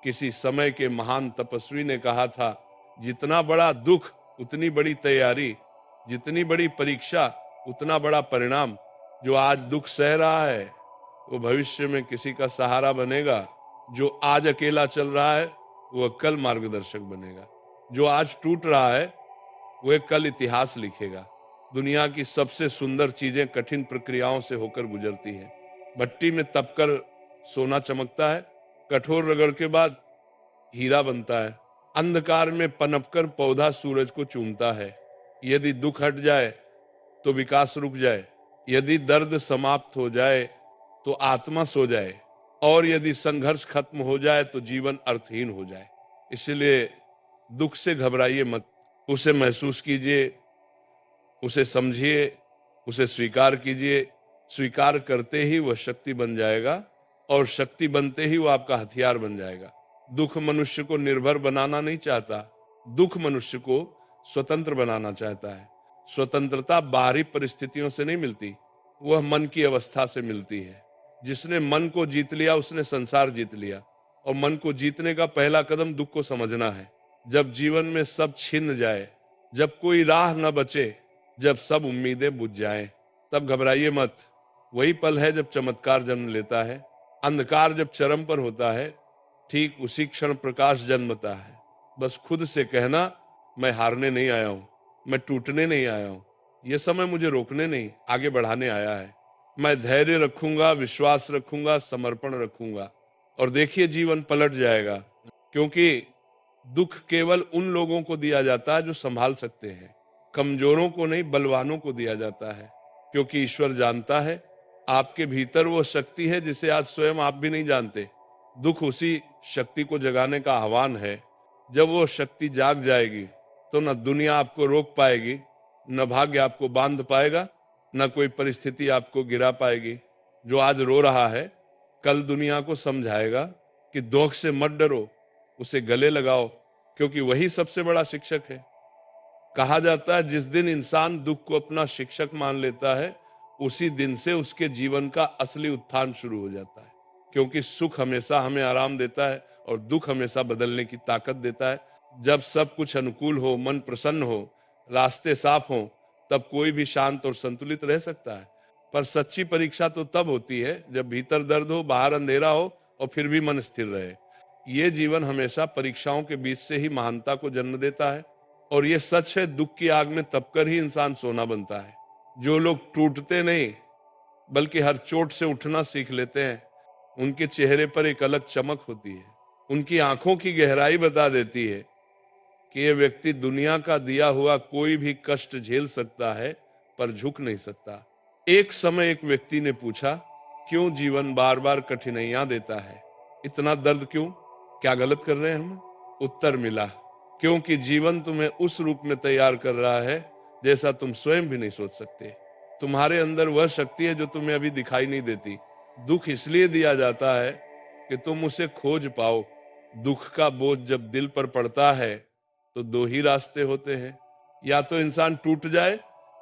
किसी समय के महान तपस्वी ने कहा था, जितना बड़ा दुख उतनी बड़ी तैयारी, जितनी बड़ी परीक्षा उतना बड़ा परिणाम। जो आज दुख सह रहा है, वो भविष्य में किसी का सहारा बनेगा। जो आज अकेला चल रहा है, वह कल मार्गदर्शक बनेगा। जो आज टूट रहा है, वह कल इतिहास लिखेगा। दुनिया की सबसे सुंदर चीजें कठिन प्रक्रियाओं से होकर गुजरती हैं। भट्टी में तपकर सोना चमकता है, कठोर रगड़ के बाद हीरा बनता है। अंधकार में पनपकर पौधा सूरज को चूमता है। यदि दुख हट जाए तो विकास रुक जाए, यदि दर्द समाप्त हो जाए तो आत्मा सो जाए, और यदि संघर्ष खत्म हो जाए तो जीवन अर्थहीन हो जाए। इसलिए दुख से घबराइए मत, उसे महसूस कीजिए, उसे समझिए, उसे स्वीकार कीजिए। स्वीकार करते ही वह शक्ति बन जाएगा, और शक्ति बनते ही वह आपका हथियार बन जाएगा। दुख मनुष्य को निर्भर बनाना नहीं चाहता, दुख मनुष्य को स्वतंत्र बनाना चाहता है। स्वतंत्रता बाहरी परिस्थितियों से नहीं मिलती, वह मन की अवस्था से मिलती है। जिसने मन को जीत लिया, उसने संसार जीत लिया। और मन को जीतने का पहला कदम दुख को समझना है। जब जीवन में सब छिन जाए, जब कोई राह न बचे, जब सब उम्मीदें बुझ जाएं, तब घबराइए मत। वही पल है जब चमत्कार जन्म लेता है। अंधकार जब चरम पर होता है, ठीक उसी क्षण प्रकाश जन्मता है। बस खुद से कहना, मैं हारने नहीं आया हूं, मैं टूटने नहीं आया हूं, यह समय मुझे रोकने नहीं, आगे बढ़ाने आया है। मैं धैर्य रखूंगा, विश्वास रखूंगा, समर्पण रखूंगा, और देखिए जीवन पलट जाएगा। क्योंकि दुख केवल उन लोगों को दिया जाता है जो संभाल सकते हैं, कमजोरों को नहीं, बलवानों को दिया जाता है। क्योंकि ईश्वर जानता है आपके भीतर वो शक्ति है जिसे आज स्वयं आप भी नहीं जानते। दुख उसी शक्ति को जगाने का आह्वान है। जब वो शक्ति जाग जाएगी तो न दुनिया आपको रोक पाएगी, न भाग्य आपको बांध पाएगा, न कोई परिस्थिति आपको गिरा पाएगी। जो आज रो रहा है, कल दुनिया को समझाएगा कि दुख से मत डरो, उसे गले लगाओ, क्योंकि वही सबसे बड़ा शिक्षक है। कहा जाता है, जिस दिन इंसान दुख को अपना शिक्षक मान लेता है, उसी दिन से उसके जीवन का असली उत्थान शुरू हो जाता है। क्योंकि सुख हमेशा हमें आराम देता है और दुख हमेशा बदलने की ताकत देता है। जब सब कुछ अनुकूल हो, मन प्रसन्न हो, रास्ते साफ हो, तब कोई भी शांत और संतुलित रह सकता है। पर सच्ची परीक्षा तो तब होती है जब भीतर दर्द हो, बाहर अंधेरा हो और फिर भी मन स्थिर रहे। ये जीवन हमेशा परीक्षाओं के बीच से ही महानता को जन्म देता है। और ये सच है, दुख की आग में तपकर ही इंसान सोना बनता है। जो लोग टूटते नहीं बल्कि हर चोट से उठना सीख लेते हैं, उनके चेहरे पर एक अलग चमक होती है। उनकी आंखों की गहराई बता देती है कि ये व्यक्ति दुनिया का दिया हुआ कोई भी कष्ट झेल सकता है, पर झुक नहीं सकता। एक समय एक व्यक्ति ने पूछा, क्यों जीवन बार बार कठिनाइयां देता है? इतना दर्द क्यों? क्या गलत कर रहे हैं हम? उत्तर मिला, क्योंकि जीवन तुम्हें उस रूप में तैयार कर रहा है जैसा तुम स्वयं भी नहीं सोच सकते। तुम्हारे अंदर वह शक्ति है जो तुम्हें अभी दिखाई नहीं देती। दुख इसलिए दिया जाता है कि तुम उसे खोज पाओ। दुख का बोझ जब दिल पर पड़ता है तो दो ही रास्ते होते हैं, या तो इंसान टूट जाए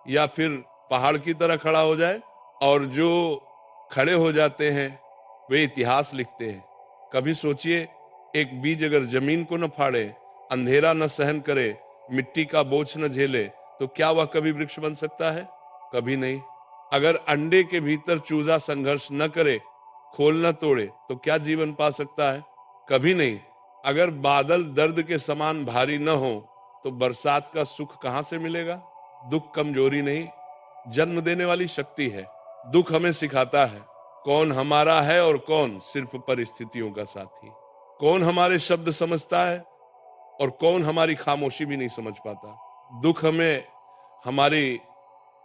या फिर पहाड़ की तरह खड़ा हो जाए। और जो खड़े हो जाते हैं वे इतिहास लिखते हैं। कभी सोचिए, एक बीज अगर जमीन को न फाड़े, अंधेरा न सहन करे, मिट्टी का बोझ न झेले, तो क्या वह कभी वृक्ष बन सकता है? कभी नहीं। अगर अंडे के भीतर चूजा संघर्ष न करे, खोल न तोड़े, तो क्या जीवन पा सकता है? कभी नहीं। अगर बादल दर्द के समान भारी न हो तो बरसात का सुख कहां से मिलेगा? दुख कमजोरी नहीं, जन्म देने वाली शक्ति है। दुख हमें सिखाता है कौन हमारा है और कौन सिर्फ परिस्थितियों का साथी। कौन हमारे शब्द समझता है और कौन हमारी खामोशी भी नहीं समझ पाता। दुख हमें हमारी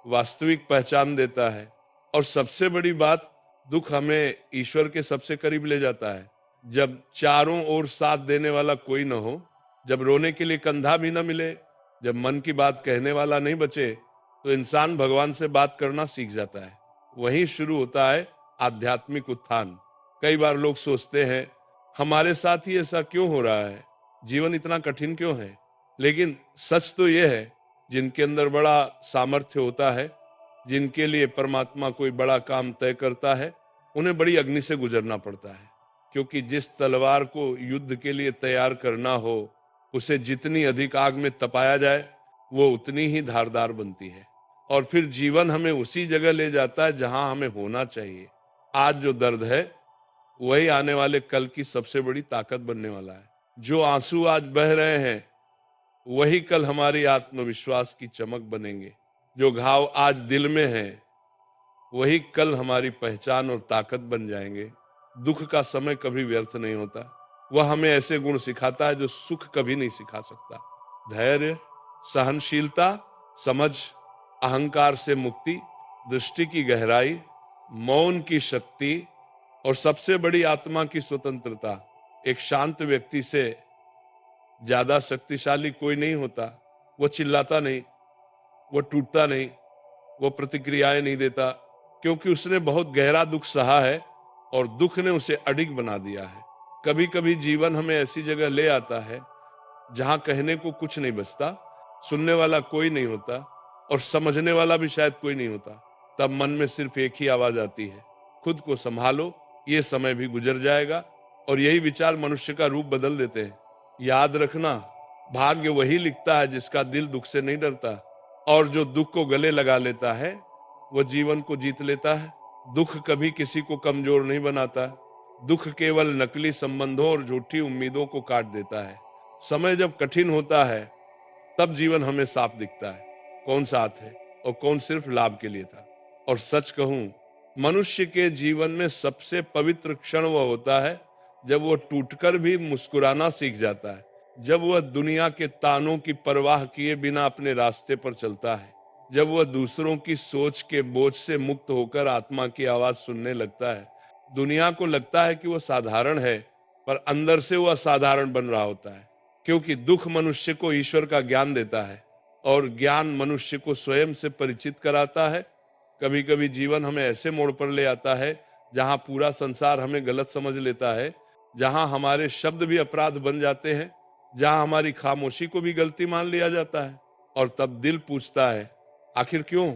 वास्तविक पहचान देता है। और सबसे बड़ी बात, दुख हमें ईश्वर के सबसे करीब ले जाता है। जब चारों ओर साथ देने वाला कोई न हो, जब रोने के लिए कंधा भी न मिले, जब मन की बात कहने वाला नहीं बचे, तो इंसान भगवान से बात करना सीख जाता है। वहीं शुरू होता है आध्यात्मिक उत्थान। कई बार लोग सोचते हैं, हमारे साथ ही ऐसा क्यों हो रहा है? जीवन इतना कठिन क्यों है? लेकिन सच तो यह है, जिनके अंदर बड़ा सामर्थ्य होता है, जिनके लिए परमात्मा कोई बड़ा काम तय करता है, उन्हें बड़ी अग्नि से गुजरना पड़ता है। क्योंकि जिस तलवार को युद्ध के लिए तैयार करना हो, उसे जितनी अधिक आग में तपाया जाए, वो उतनी ही धारदार बनती है। और फिर जीवन हमें उसी जगह ले जाता है जहां हमें होना चाहिए। आज जो दर्द है, वही आने वाले कल की सबसे बड़ी ताकत बनने वाला है। जो आंसू आज बह रहे हैं, वही कल हमारी आत्मविश्वास की चमक बनेंगे। जो घाव आज दिल में है, वही कल हमारी पहचान और ताकत बन जाएंगे। दुख का समय कभी व्यर्थ नहीं होता। वह हमें ऐसे गुण सिखाता है जो सुख कभी नहीं सिखा सकता। धैर्य, सहनशीलता, समझ, अहंकार से मुक्ति, दृष्टि की गहराई, मौन की शक्ति और सबसे बड़ी आत्मा की स्वतंत्रता। एक शांत व्यक्ति से ज्यादा शक्तिशाली कोई नहीं होता। वो चिल्लाता नहीं, वो टूटता नहीं, वो प्रतिक्रियाएं नहीं देता, क्योंकि उसने बहुत गहरा दुख सहा है और दुख ने उसे अडिग बना दिया है। कभी कभी जीवन हमें ऐसी जगह ले आता है जहां कहने को कुछ नहीं बचता, सुनने वाला कोई नहीं होता और समझने वाला भी शायद कोई नहीं होता। तब मन में सिर्फ एक ही आवाज आती है, खुद को संभालो, ये समय भी गुजर जाएगा। और यही विचार मनुष्य का रूप बदल देते हैं। याद रखना, भाग्य वही लिखता है जिसका दिल दुख से नहीं डरता, और जो दुख को गले लगा लेता है वह जीवन को जीत लेता है। दुख कभी किसी को कमजोर नहीं बनाता। दुख केवल नकली संबंधों और झूठी उम्मीदों को काट देता है। समय जब कठिन होता है, तब जीवन हमें साफ दिखता है, कौन साथ है और कौन सिर्फ लाभ के लिए था। और सच कहूं, मनुष्य के जीवन में सबसे पवित्र क्षण वह होता है जब वह टूटकर भी मुस्कुराना सीख जाता है, जब वह दुनिया के तानों की परवाह किए बिना अपने रास्ते पर चलता है, जब वह दूसरों की सोच के बोझ से मुक्त होकर आत्मा की आवाज सुनने लगता है। दुनिया को लगता है कि वह साधारण है, पर अंदर से वह असाधारण बन रहा होता है। क्योंकि दुख मनुष्य को ईश्वर का ज्ञान देता है और ज्ञान मनुष्य को स्वयं से परिचित कराता है। कभी कभी जीवन हमें ऐसे मोड़ पर ले आता है जहां पूरा संसार हमें गलत समझ लेता है, जहां हमारे शब्द भी अपराध बन जाते हैं, जहां हमारी खामोशी को भी गलती मान लिया जाता है। और तब दिल पूछता है, आखिर क्यों?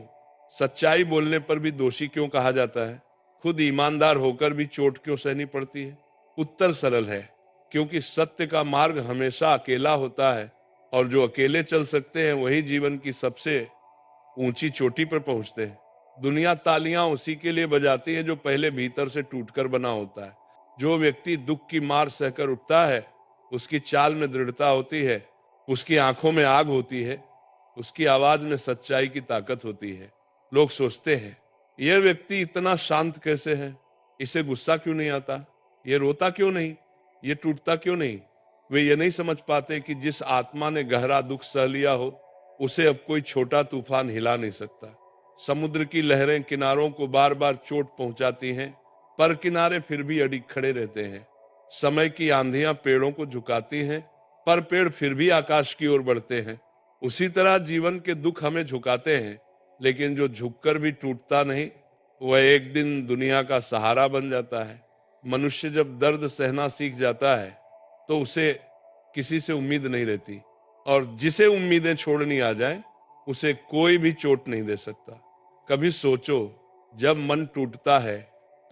सच्चाई बोलने पर भी दोषी क्यों कहा जाता है? खुद ईमानदार होकर भी चोट क्यों सहनी पड़ती है? उत्तर सरल है, क्योंकि सत्य का मार्ग हमेशा अकेला होता है और जो अकेले चल सकते हैं वही जीवन की सबसे ऊंची चोटी पर पहुंचते हैं। दुनिया तालियां उसी के लिए बजाती है जो पहले भीतर से टूटकर बना होता है। जो व्यक्ति दुख की मार सहकर उठता है, उसकी चाल में दृढ़ता होती है, उसकी आंखों में आग होती है, उसकी आवाज में सच्चाई की ताकत होती है। लोग सोचते हैं, यह व्यक्ति इतना शांत कैसे है, इसे गुस्सा क्यों नहीं आता, ये रोता क्यों नहीं, ये टूटता क्यों नहीं। वे ये नहीं समझ पाते कि जिस आत्मा ने गहरा दुख सह लिया हो, उसे अब कोई छोटा तूफान हिला नहीं सकता। समुद्र की लहरें किनारों को बार बार चोट पहुंचाती हैं, पर किनारे फिर भी अडिग खड़े रहते हैं। समय की आंधियां पेड़ों को झुकाती हैं, पर पेड़ फिर भी आकाश की ओर बढ़ते हैं। उसी तरह जीवन के दुख हमें झुकाते हैं, लेकिन जो झुककर भी टूटता नहीं, वह एक दिन दुनिया का सहारा बन जाता है। मनुष्य जब दर्द सहना सीख जाता है, तो उसे किसी से उम्मीद नहीं रहती, और जिसे उम्मीदें छोड़नी आ जाए, उसे कोई भी चोट नहीं दे सकता। कभी सोचो, जब मन टूटता है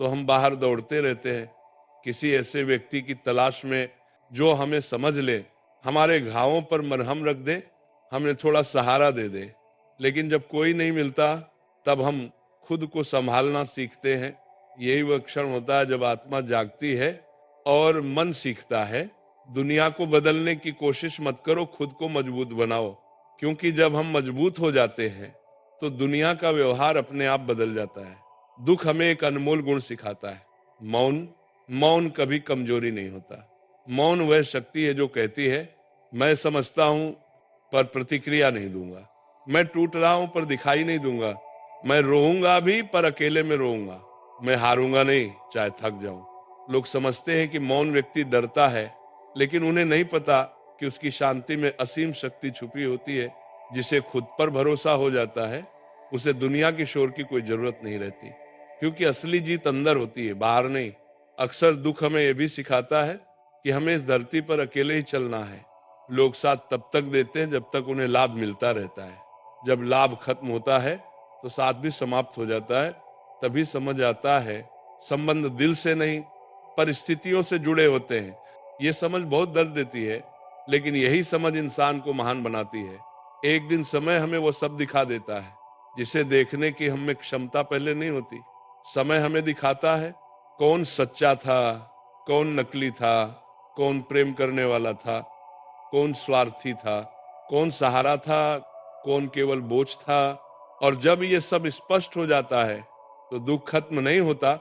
तो हम बाहर दौड़ते रहते हैं किसी ऐसे व्यक्ति की तलाश में जो हमें समझ ले, हमारे घावों पर मरहम रख दे, हमें थोड़ा सहारा दे दे। लेकिन जब कोई नहीं मिलता, तब हम खुद को संभालना सीखते हैं। यही वह क्षण होता है जब आत्मा जागती है और मन सीखता है। दुनिया को बदलने की कोशिश मत करो, खुद को मजबूत बनाओ, क्योंकि जब हम मजबूत हो जाते हैं तो दुनिया का व्यवहार अपने आप बदल जाता है। दुख हमें एक अनमोल गुण सिखाता है, मौन। मौन कभी कमजोरी नहीं होता। मौन वह शक्ति है जो कहती है, मैं समझता हूं पर प्रतिक्रिया नहीं दूंगा, मैं टूट रहा हूं पर दिखाई नहीं दूंगा, मैं रोऊंगा भी पर अकेले में रोऊंगा, मैं हारूंगा नहीं चाहे थक जाऊं। लोग समझते हैं कि मौन व्यक्ति डरता है, लेकिन उन्हें नहीं पता कि उसकी शांति में असीम शक्ति छुपी होती है। जिसे खुद पर भरोसा हो जाता है, उसे दुनिया की शोर की कोई जरूरत नहीं रहती, क्योंकि असली जीत अंदर होती है, बाहर नहीं। अक्सर दुख हमें यह भी सिखाता है कि हमें इस धरती पर अकेले ही चलना है। लोग साथ तब तक देते हैं जब तक उन्हें लाभ मिलता रहता है। जब लाभ खत्म होता है तो साथ भी समाप्त हो जाता है। तभी समझ आता है, संबंध दिल से नहीं, परिस्थितियों से जुड़े होते हैं। ये समझ बहुत दर्द देती है, लेकिन यही समझ इंसान को महान बनाती है। एक दिन समय हमें वो सब दिखा देता है जिसे देखने की हमें क्षमता पहले नहीं होती। समय हमें दिखाता है कौन सच्चा था, कौन नकली था, कौन प्रेम करने वाला था, कौन स्वार्थी था, कौन सहारा था, कौन केवल बोझ था। और जब ये सब स्पष्ट हो जाता है तो दुख खत्म नहीं होता,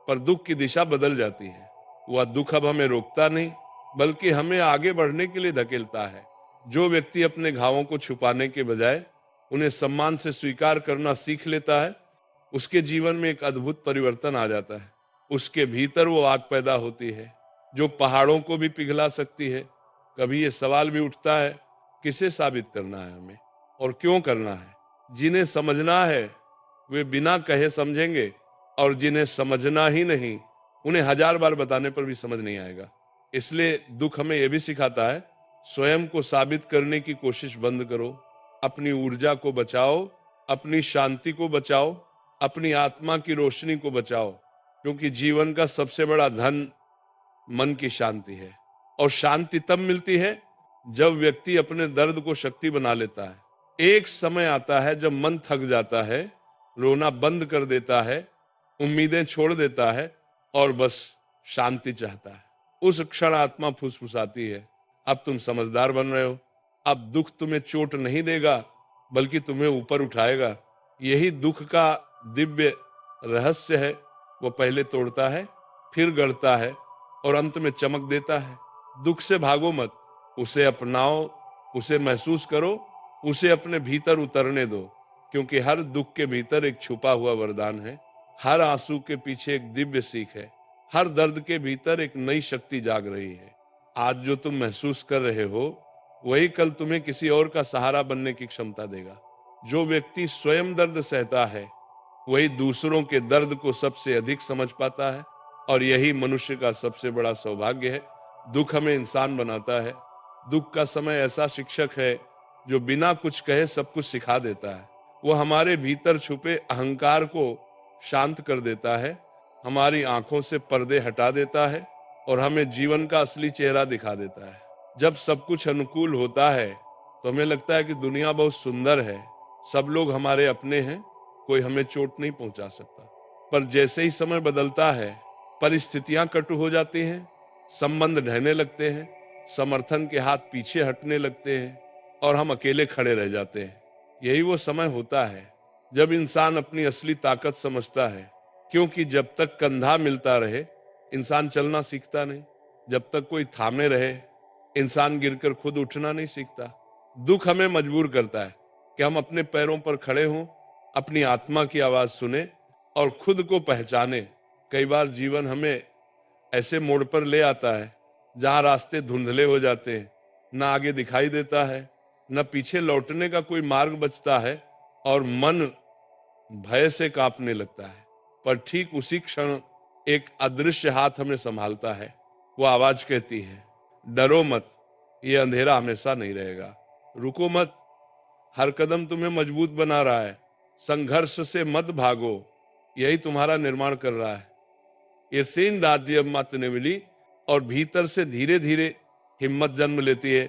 पर दुख की दिशा बदल जाती है। वह दुख अब हमें रोकता नहीं, बल्कि हमें आगे बढ़ने के लिए धकेलता है। जो व्यक्ति अपने घावों को छुपाने के बजाय उन्हें सम्मान से स्वीकार करना सीख लेता है, उसके जीवन में एक अद्भुत परिवर्तन आ जाता है। उसके भीतर वो आग पैदा होती है जो पहाड़ों को भी पिघला सकती है। कभी ये सवाल भी उठता है, किसे साबित करना है हमें और क्यों करना है। जिन्हें समझना है वे बिना कहे समझेंगे, और जिन्हें समझना ही नहीं, उन्हें 1000 बार बताने पर भी समझ नहीं आएगा। इसलिए दुख हमें यह भी सिखाता है, स्वयं को साबित करने की कोशिश बंद करो। अपनी ऊर्जा को बचाओ, अपनी शांति को बचाओ, अपनी आत्मा की रोशनी को बचाओ, क्योंकि जीवन का सबसे बड़ा धन मन की शांति है। और शांति तब मिलती है जब व्यक्ति अपने दर्द को शक्ति बना लेता है। एक समय आता है जब मन थक जाता है, रोना बंद कर देता है, उम्मीदें छोड़ देता है और बस शांति चाहता है। उस क्षण आत्मा फुसफुसाती है, अब तुम समझदार बन रहे हो, अब दुख तुम्हें चोट नहीं देगा बल्कि तुम्हें ऊपर उठाएगा। यही दुख का दिव्य रहस्य है। वो पहले तोड़ता है, फिर गढ़ता है और अंत में चमक देता है। दुख से भागो मत, उसे अपनाओ, उसे महसूस करो, उसे अपने भीतर उतरने दो, क्योंकि हर दुख के भीतर एक छुपा हुआ वरदान है। हर आंसू के पीछे एक दिव्य सीख है। हर दर्द के भीतर एक नई शक्ति जाग रही है। आज जो तुम महसूस कर रहे हो, वही कल तुम्हें किसी और का सहारा बनने की क्षमता देगा। जो व्यक्ति स्वयं दर्द सहता है, वही दूसरों के दर्द को सबसे अधिक समझ पाता है, और यही मनुष्य का सबसे बड़ा सौभाग्य है। दुख हमें इंसान बनाता है। दुख का समय ऐसा शिक्षक है जो बिना कुछ कहे सब कुछ सिखा देता है। वो हमारे भीतर छुपे अहंकार को शांत कर देता है, हमारी आंखों से पर्दे हटा देता है और हमें जीवन का असली चेहरा दिखा देता है। जब सब कुछ अनुकूल होता है तो हमें लगता है कि दुनिया बहुत सुंदर है, सब लोग हमारे अपने हैं, कोई हमें चोट नहीं पहुंचा सकता। पर जैसे ही समय बदलता है, परिस्थितियां कटु हो जाती हैं, संबंध ढहने लगते हैं, समर्थन के हाथ पीछे हटने लगते हैं और हम अकेले खड़े रह जाते हैं। यही वो समय होता है जब इंसान अपनी असली ताकत समझता है, क्योंकि जब तक कंधा मिलता रहे इंसान चलना सीखता नहीं। जब तक कोई थामे रहे इंसान गिरकर खुद उठना नहीं सीखता। दुख हमें मजबूर करता है कि हम अपने पैरों पर खड़े हों, अपनी आत्मा की आवाज सुने और खुद को पहचाने। कई बार जीवन हमें ऐसे मोड़ पर ले आता है जहां रास्ते धुंधले हो जाते हैं, न आगे दिखाई देता है, न पीछे लौटने का कोई मार्ग बचता है और मन भय से कांपने लगता है। पर ठीक उसी क्षण एक अदृश्य हाथ हमें संभालता है। वो आवाज कहती है, डरो मत, ये अंधेरा हमेशा नहीं रहेगा। रुको मत, हर कदम तुम्हें मजबूत बना रहा है। संघर्ष से मत भागो, यही तुम्हारा निर्माण कर रहा है। ये सीन दादी मत ने मिली और भीतर से धीरे धीरे हिम्मत जन्म लेती है।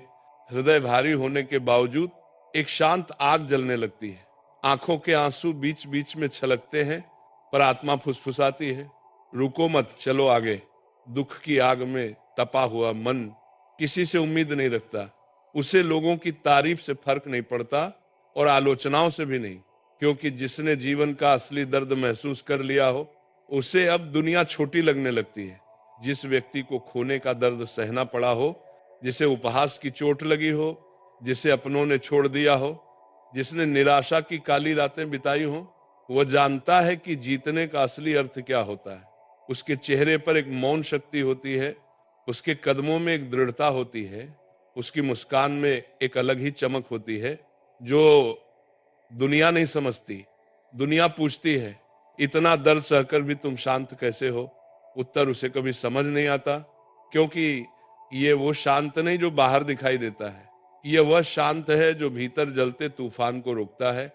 हृदय भारी होने के बावजूद एक शांत आग जलने लगती है। आंखों के आंसू बीच बीच में छलकते हैं, पर आत्मा फुसफुसाती है, रुको मत, चलो आगे। दुख की आग में तपा हुआ मन किसी से उम्मीद नहीं रखता। उसे लोगों की तारीफ से फर्क नहीं पड़ता और आलोचनाओं से भी नहीं, क्योंकि जिसने जीवन का असली दर्द महसूस कर लिया हो उसे अब दुनिया छोटी लगने लगती है। जिस व्यक्ति को खोने का दर्द सहना पड़ा हो, जिसे उपहास की चोट लगी हो, जिसे अपनों ने छोड़ दिया हो, जिसने निराशा की काली रातें बिताई हो, वह जानता है कि जीतने का असली अर्थ क्या होता है। उसके चेहरे पर एक मौन शक्ति होती है, उसके कदमों में एक दृढ़ता होती है, उसकी मुस्कान में एक अलग ही चमक होती है जो दुनिया नहीं समझती। दुनिया पूछती है, इतना दर्द सहकर भी तुम शांत कैसे हो? उत्तर उसे कभी समझ नहीं आता, क्योंकि ये वो शांत नहीं जो बाहर दिखाई देता है, ये वह शांत है जो भीतर जलते तूफान को रोकता है।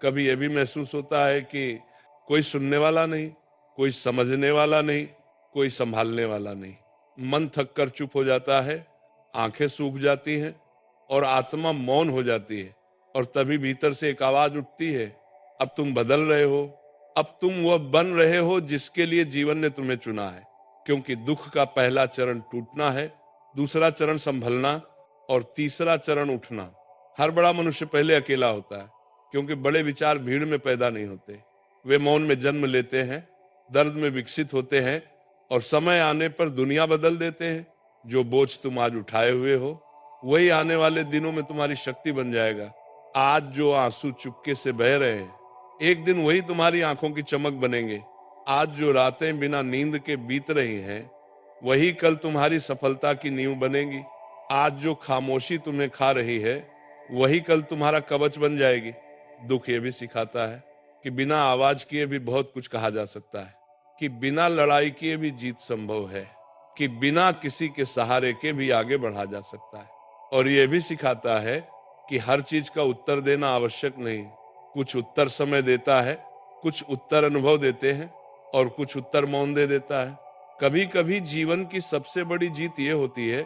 कभी यह भी महसूस होता है कि कोई सुनने वाला नहीं, कोई समझने वाला नहीं, कोई संभालने वाला नहीं। मन थक कर चुप हो जाता है, आंखें सूख जाती हैं और आत्मा मौन हो जाती है। और तभी भीतर से एक आवाज उठती है, अब तुम बदल रहे हो, अब तुम वह बन रहे हो जिसके लिए जीवन ने तुम्हें चुना है। क्योंकि दुख का पहला चरण टूटना है, दूसरा चरण संभलना और तीसरा चरण उठना। हर बड़ा मनुष्य पहले अकेला होता है, क्योंकि बड़े विचार भीड़ में पैदा नहीं होते, वे मौन में जन्म लेते हैं, दर्द में विकसित होते हैं और समय आने पर दुनिया बदल देते हैं। जो बोझ तुम आज उठाए हुए हो वही आने वाले दिनों में तुम्हारी शक्ति बन जाएगा। आज जो आंसू चुपके से बह रहे हैं, एक दिन वही तुम्हारी आंखों की चमक बनेंगे। आज जो रातें बिना नींद के बीत रही हैं, वही कल तुम्हारी सफलता की नींव बनेगी। आज जो खामोशी तुम्हें खा रही है, वही कल तुम्हारा कवच बन जाएगी। दुख ये भी सिखाता है कि बिना आवाज किए भी बहुत कुछ कहा जा सकता है, कि बिना लड़ाई किए भी जीत संभव है, कि बिना किसी के सहारे के भी आगे बढ़ा जा सकता है। और यह भी सिखाता है कि हर चीज का उत्तर देना आवश्यक नहीं। कुछ उत्तर समय देता है, कुछ उत्तर अनुभव देते हैं और कुछ उत्तर मौन दे देता है। कभी कभी जीवन की सबसे बड़ी जीत ये होती है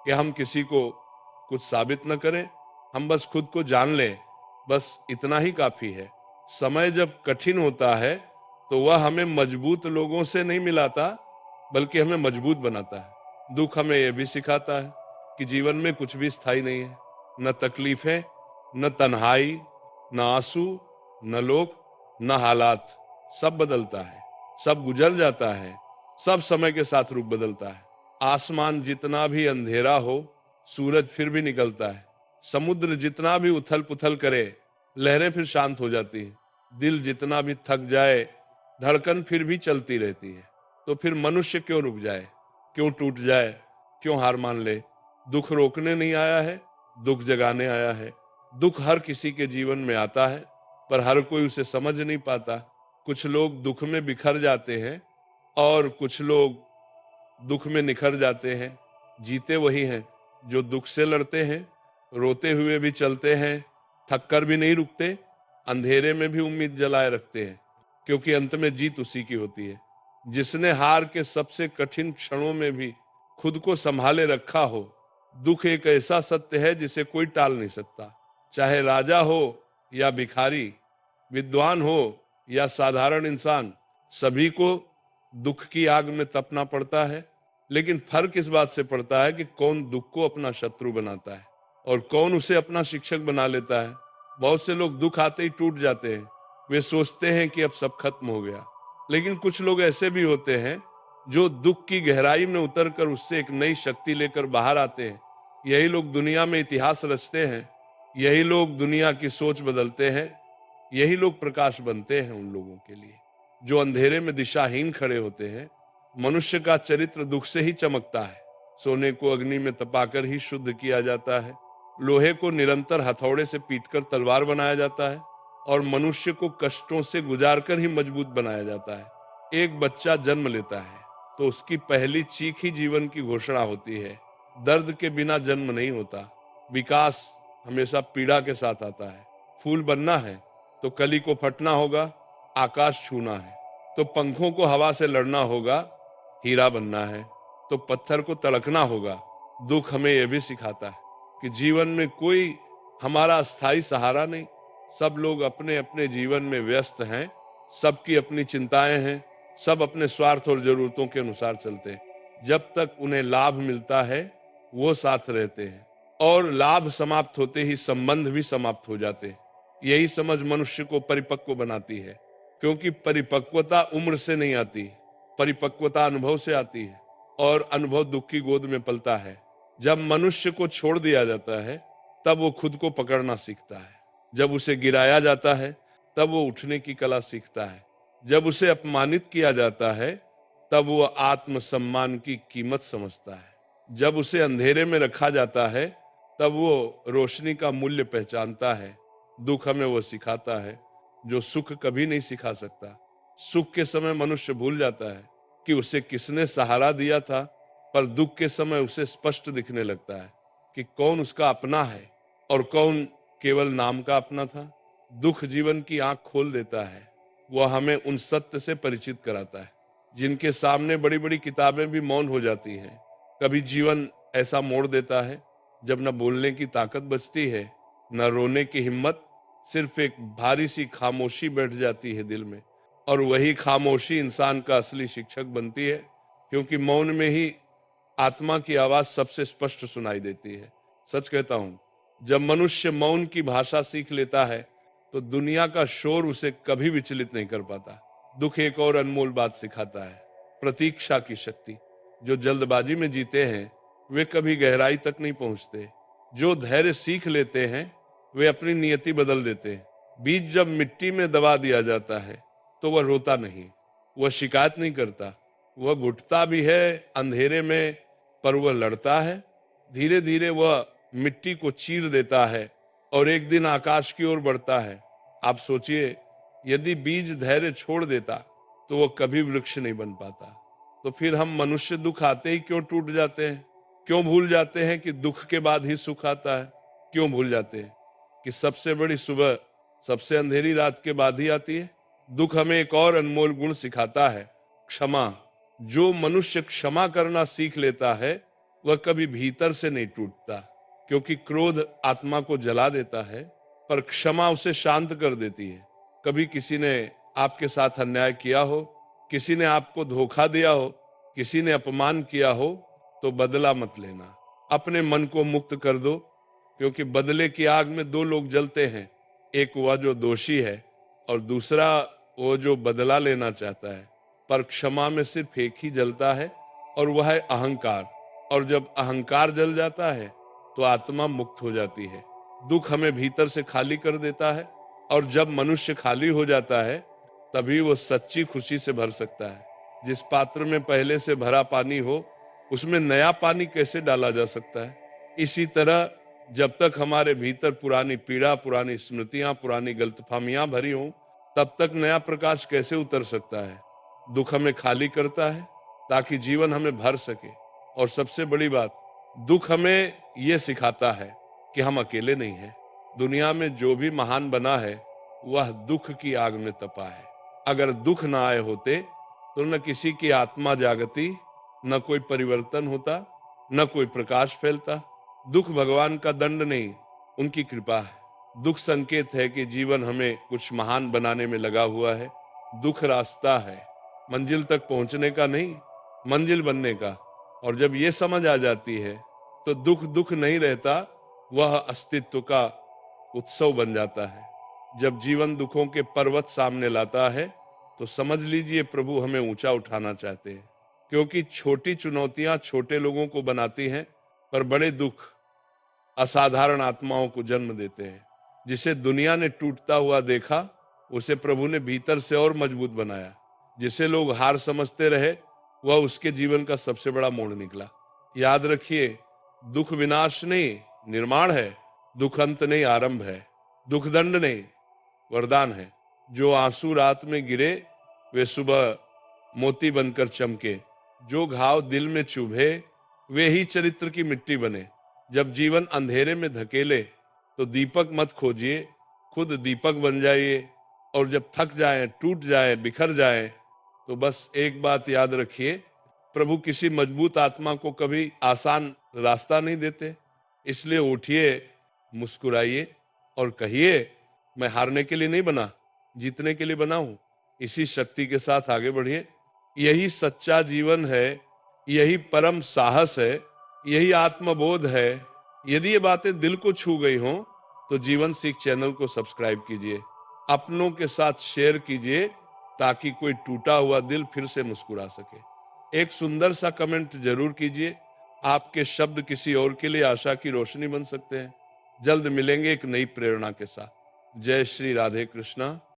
कि हम किसी को कुछ साबित न करें, हम बस खुद को जान लें। बस इतना ही काफी है। समय जब कठिन होता है तो वह हमें मजबूत लोगों से नहीं मिलाता, बल्कि हमें मजबूत बनाता है। दुख हमें यह भी सिखाता है कि जीवन में कुछ भी स्थायी नहीं है। न तकलीफें, न तन्हाई, न आंसू, न लोग, न हालात। सब बदलता है, सब गुजर जाता है, सब समय के साथ रूप बदलता है। आसमान जितना भी अंधेरा हो, सूरज फिर भी निकलता है। समुद्र जितना भी उथल पुथल करे, लहरें फिर शांत हो जाती हैं। दिल जितना भी थक जाए, धड़कन फिर भी चलती रहती है। तो फिर मनुष्य क्यों रुक जाए, क्यों टूट जाए, क्यों हार मान ले? दुख रोकने नहीं आया है, दुख जगाने आया है। दुख हर किसी के जीवन में आता है, पर हर कोई उसे समझ नहीं पाता। कुछ लोग दुख में बिखर जाते हैं और कुछ लोग दुख में निखर जाते हैं। जीते वही हैं जो दुख से लड़ते हैं, रोते हुए भी चलते हैं, थक कर भी नहीं रुकते, अंधेरे में भी उम्मीद जलाए रखते हैं, क्योंकि अंत में जीत उसी की होती है जिसने हार के सबसे कठिन क्षणों में भी खुद को संभाले रखा हो। दुख एक ऐसा सत्य है जिसे कोई टाल नहीं सकता। चाहे राजा हो या भिखारी, विद्वान हो या साधारण इंसान, सभी को दुख की आग में तपना पड़ता है। लेकिन फर्क इस बात से पड़ता है कि कौन दुख को अपना शत्रु बनाता है और कौन उसे अपना शिक्षक बना लेता है। बहुत से लोग दुख आते ही टूट जाते हैं, वे सोचते हैं कि अब सब खत्म हो गया। लेकिन कुछ लोग ऐसे भी होते हैं जो दुख की गहराई में उतरकर उससे एक नई शक्ति लेकर बाहर आते हैं। यही लोग दुनिया में इतिहास रचते हैं, यही लोग दुनिया की सोच बदलते हैं, यही लोग प्रकाश बनते हैं उन लोगों के लिए जो अंधेरे में दिशाहीन खड़े होते हैं। मनुष्य का चरित्र दुख से ही चमकता है। सोने को अग्नि में तपाकर ही शुद्ध किया जाता है, लोहे को निरंतर हथौड़े से पीटकर तलवार बनाया जाता है और मनुष्य को कष्टों से गुजारकर ही मजबूत बनाया जाता है। एक बच्चा जन्म लेता है तो उसकी पहली चीख ही जीवन की घोषणा होती है। दर्द के बिना जन्म नहीं होता। विकास हमेशा पीड़ा के साथ आता है। फूल बनना है तो कली को फटना होगा, आकाश छूना है तो पंखों को हवा से लड़ना होगा, हीरा बनना है तो पत्थर को तड़कना होगा। दुख हमें यह भी सिखाता है कि जीवन में कोई हमारा स्थायी सहारा नहीं। सब लोग अपने अपने जीवन में व्यस्त हैं, सबकी अपनी चिंताएं हैं, सब अपने स्वार्थ और जरूरतों के अनुसार चलते हैं। जब तक उन्हें लाभ मिलता है वो साथ रहते हैं और लाभ समाप्त होते ही संबंध भी समाप्त हो जाते हैं। यही समझ मनुष्य को परिपक्व बनाती है, क्योंकि परिपक्वता उम्र से नहीं आती, परिपक्वता अनुभव से आती है और अनुभव दुख की गोद में पलता है। जब मनुष्य को छोड़ दिया जाता है तब वो खुद को पकड़ना सीखता है। जब उसे गिराया जाता है तब वो उठने की कला सीखता है। जब उसे अपमानित किया जाता है तब वो आत्मसम्मान की कीमत समझता है। जब उसे अंधेरे में रखा जाता है तब वो रोशनी का मूल्य पहचानता है। दुख हमें वो सिखाता है जो सुख कभी नहीं सिखा सकता। सुख के समय मनुष्य भूल जाता है कि उसे किसने सहारा दिया था, पर दुख के समय उसे स्पष्ट दिखने लगता है कि कौन उसका अपना है और कौन केवल नाम का अपना था। दुख जीवन की आंख खोल देता है, वह हमें उन सत्य से परिचित कराता है जिनके सामने बड़ी बड़ी किताबें भी मौन हो जाती हैं। कभी जीवन ऐसा मोड़ देता है जब न बोलने की ताकत बचती है, न रोने की हिम्मत, सिर्फ एक भारी सी खामोशी बैठ जाती है दिल में। और वही खामोशी इंसान का असली शिक्षक बनती है, क्योंकि मौन में ही आत्मा की आवाज सबसे स्पष्ट सुनाई देती है। सच कहता हूं, जब मनुष्य मौन की भाषा सीख लेता है तो दुनिया का शोर उसे कभी विचलित नहीं कर पाता। दुख एक और अनमोल बात सिखाता है, प्रतीक्षा की शक्ति। जो जल्दबाजी में जीते हैं वे कभी गहराई तक नहीं पहुंचते। जो धैर्य सीख लेते हैं वे अपनी नियति बदल देते हैं। बीज जब मिट्टी में दबा दिया जाता है तो वह रोता नहीं, वह शिकायत नहीं करता, वह घुटता भी है अंधेरे में, पर वह लड़ता है। धीरे धीरे वह मिट्टी को चीर देता है और एक दिन आकाश की ओर बढ़ता है। आप सोचिए, यदि बीज धैर्य छोड़ देता तो वह कभी वृक्ष नहीं बन पाता। तो फिर हम मनुष्य दुख आते ही क्यों टूट जाते हैं? क्यों भूल जाते हैं कि दुख के बाद ही सुख आता है? क्यों भूल जाते हैं कि सबसे बड़ी सुबह सबसे अंधेरी रात के बाद ही आती है? दुख हमें एक और अनमोल गुण सिखाता है, क्षमा। जो मनुष्य क्षमा करना सीख लेता है वह कभी भीतर से नहीं टूटता, क्योंकि क्रोध आत्मा को जला देता है पर क्षमा उसे शांत कर देती है। कभी किसी ने आपके साथ अन्याय किया हो, किसी ने आपको धोखा दिया हो, किसी ने अपमान किया हो, तो बदला मत लेना, अपने मन को मुक्त कर दो, क्योंकि बदले की आग में दो लोग जलते हैं, एक वह जो दोषी है और दूसरा वो जो बदला लेना चाहता है। पर क्षमा में सिर्फ एक ही जलता है और वह है अहंकार। और जब अहंकार जल जाता है तो आत्मा मुक्त हो जाती है। दुख हमें भीतर से खाली कर देता है और जब मनुष्य खाली हो जाता है तभी वो सच्ची खुशी से भर सकता है। जिस पात्र में पहले से भरा पानी हो उसमें नया पानी कैसे डाला जा सकता है? इसी तरह जब तक हमारे भीतर पुरानी पीड़ा, पुरानी स्मृतियां, पुरानी गलतफहमियां भरी हों, तब तक नया प्रकाश कैसे उतर सकता है? दुख हमें खाली करता है ताकि जीवन हमें भर सके। और सबसे बड़ी बात, दुख हमें यह सिखाता है कि हम अकेले नहीं हैं। दुनिया में जो भी महान बना है वह दुख की आग में तपा है। अगर दुख ना आए होते तो न किसी की आत्मा जागती, न कोई परिवर्तन होता, न कोई प्रकाश फैलता। दुख भगवान का दंड नहीं, उनकी कृपा है। दुख संकेत है कि जीवन हमें कुछ महान बनाने में लगा हुआ है। दुख रास्ता है, मंजिल तक पहुंचने का नहीं, मंजिल बनने का। और जब ये समझ आ जाती है तो दुख दुख नहीं रहता, वह अस्तित्व का उत्सव बन जाता है। जब जीवन दुखों के पर्वत सामने लाता है तो समझ लीजिए प्रभु हमें ऊंचा उठाना चाहते हैं, क्योंकि छोटी चुनौतियां छोटे लोगों को बनाती हैं, पर बड़े दुख असाधारण आत्माओं को जन्म देते हैं। जिसे दुनिया ने टूटता हुआ देखा, उसे प्रभु ने भीतर से और मजबूत बनाया। जिसे लोग हार समझते रहे, वह उसके जीवन का सबसे बड़ा मोड़ निकला। याद रखिए, दुख विनाश नहीं, निर्माण है। दुख अंत नहीं, आरंभ है। दुख दंड नहीं, वरदान है। जो आंसू रात में गिरे, वे सुबह मोती बनकर चमके। जो घाव दिल में चुभे, वे ही चरित्र की मिट्टी बने। जब जीवन अंधेरे में धकेले तो दीपक मत खोजिए, खुद दीपक बन जाइए। और जब थक जाए, टूट जाए, बिखर जाए, तो बस एक बात याद रखिए, प्रभु किसी मजबूत आत्मा को कभी आसान रास्ता नहीं देते। इसलिए उठिए, मुस्कुराइए और कहिए, मैं हारने के लिए नहीं बना, जीतने के लिए बना हूं। इसी शक्ति के साथ आगे बढ़िए। यही सच्चा जीवन है, यही परम साहस है, यही आत्मबोध है। यदि ये बातें दिल को छू गई हों तो जीवन सीख चैनल को सब्सक्राइब कीजिए, अपनों के साथ शेयर कीजिए, ताकि कोई टूटा हुआ दिल फिर से मुस्कुरा सके। एक सुंदर सा कमेंट जरूर कीजिए। आपके शब्द किसी और के लिए आशा की रोशनी बन सकते हैं। जल्द मिलेंगे एक नई प्रेरणा के साथ। जय श्री राधे कृष्णा।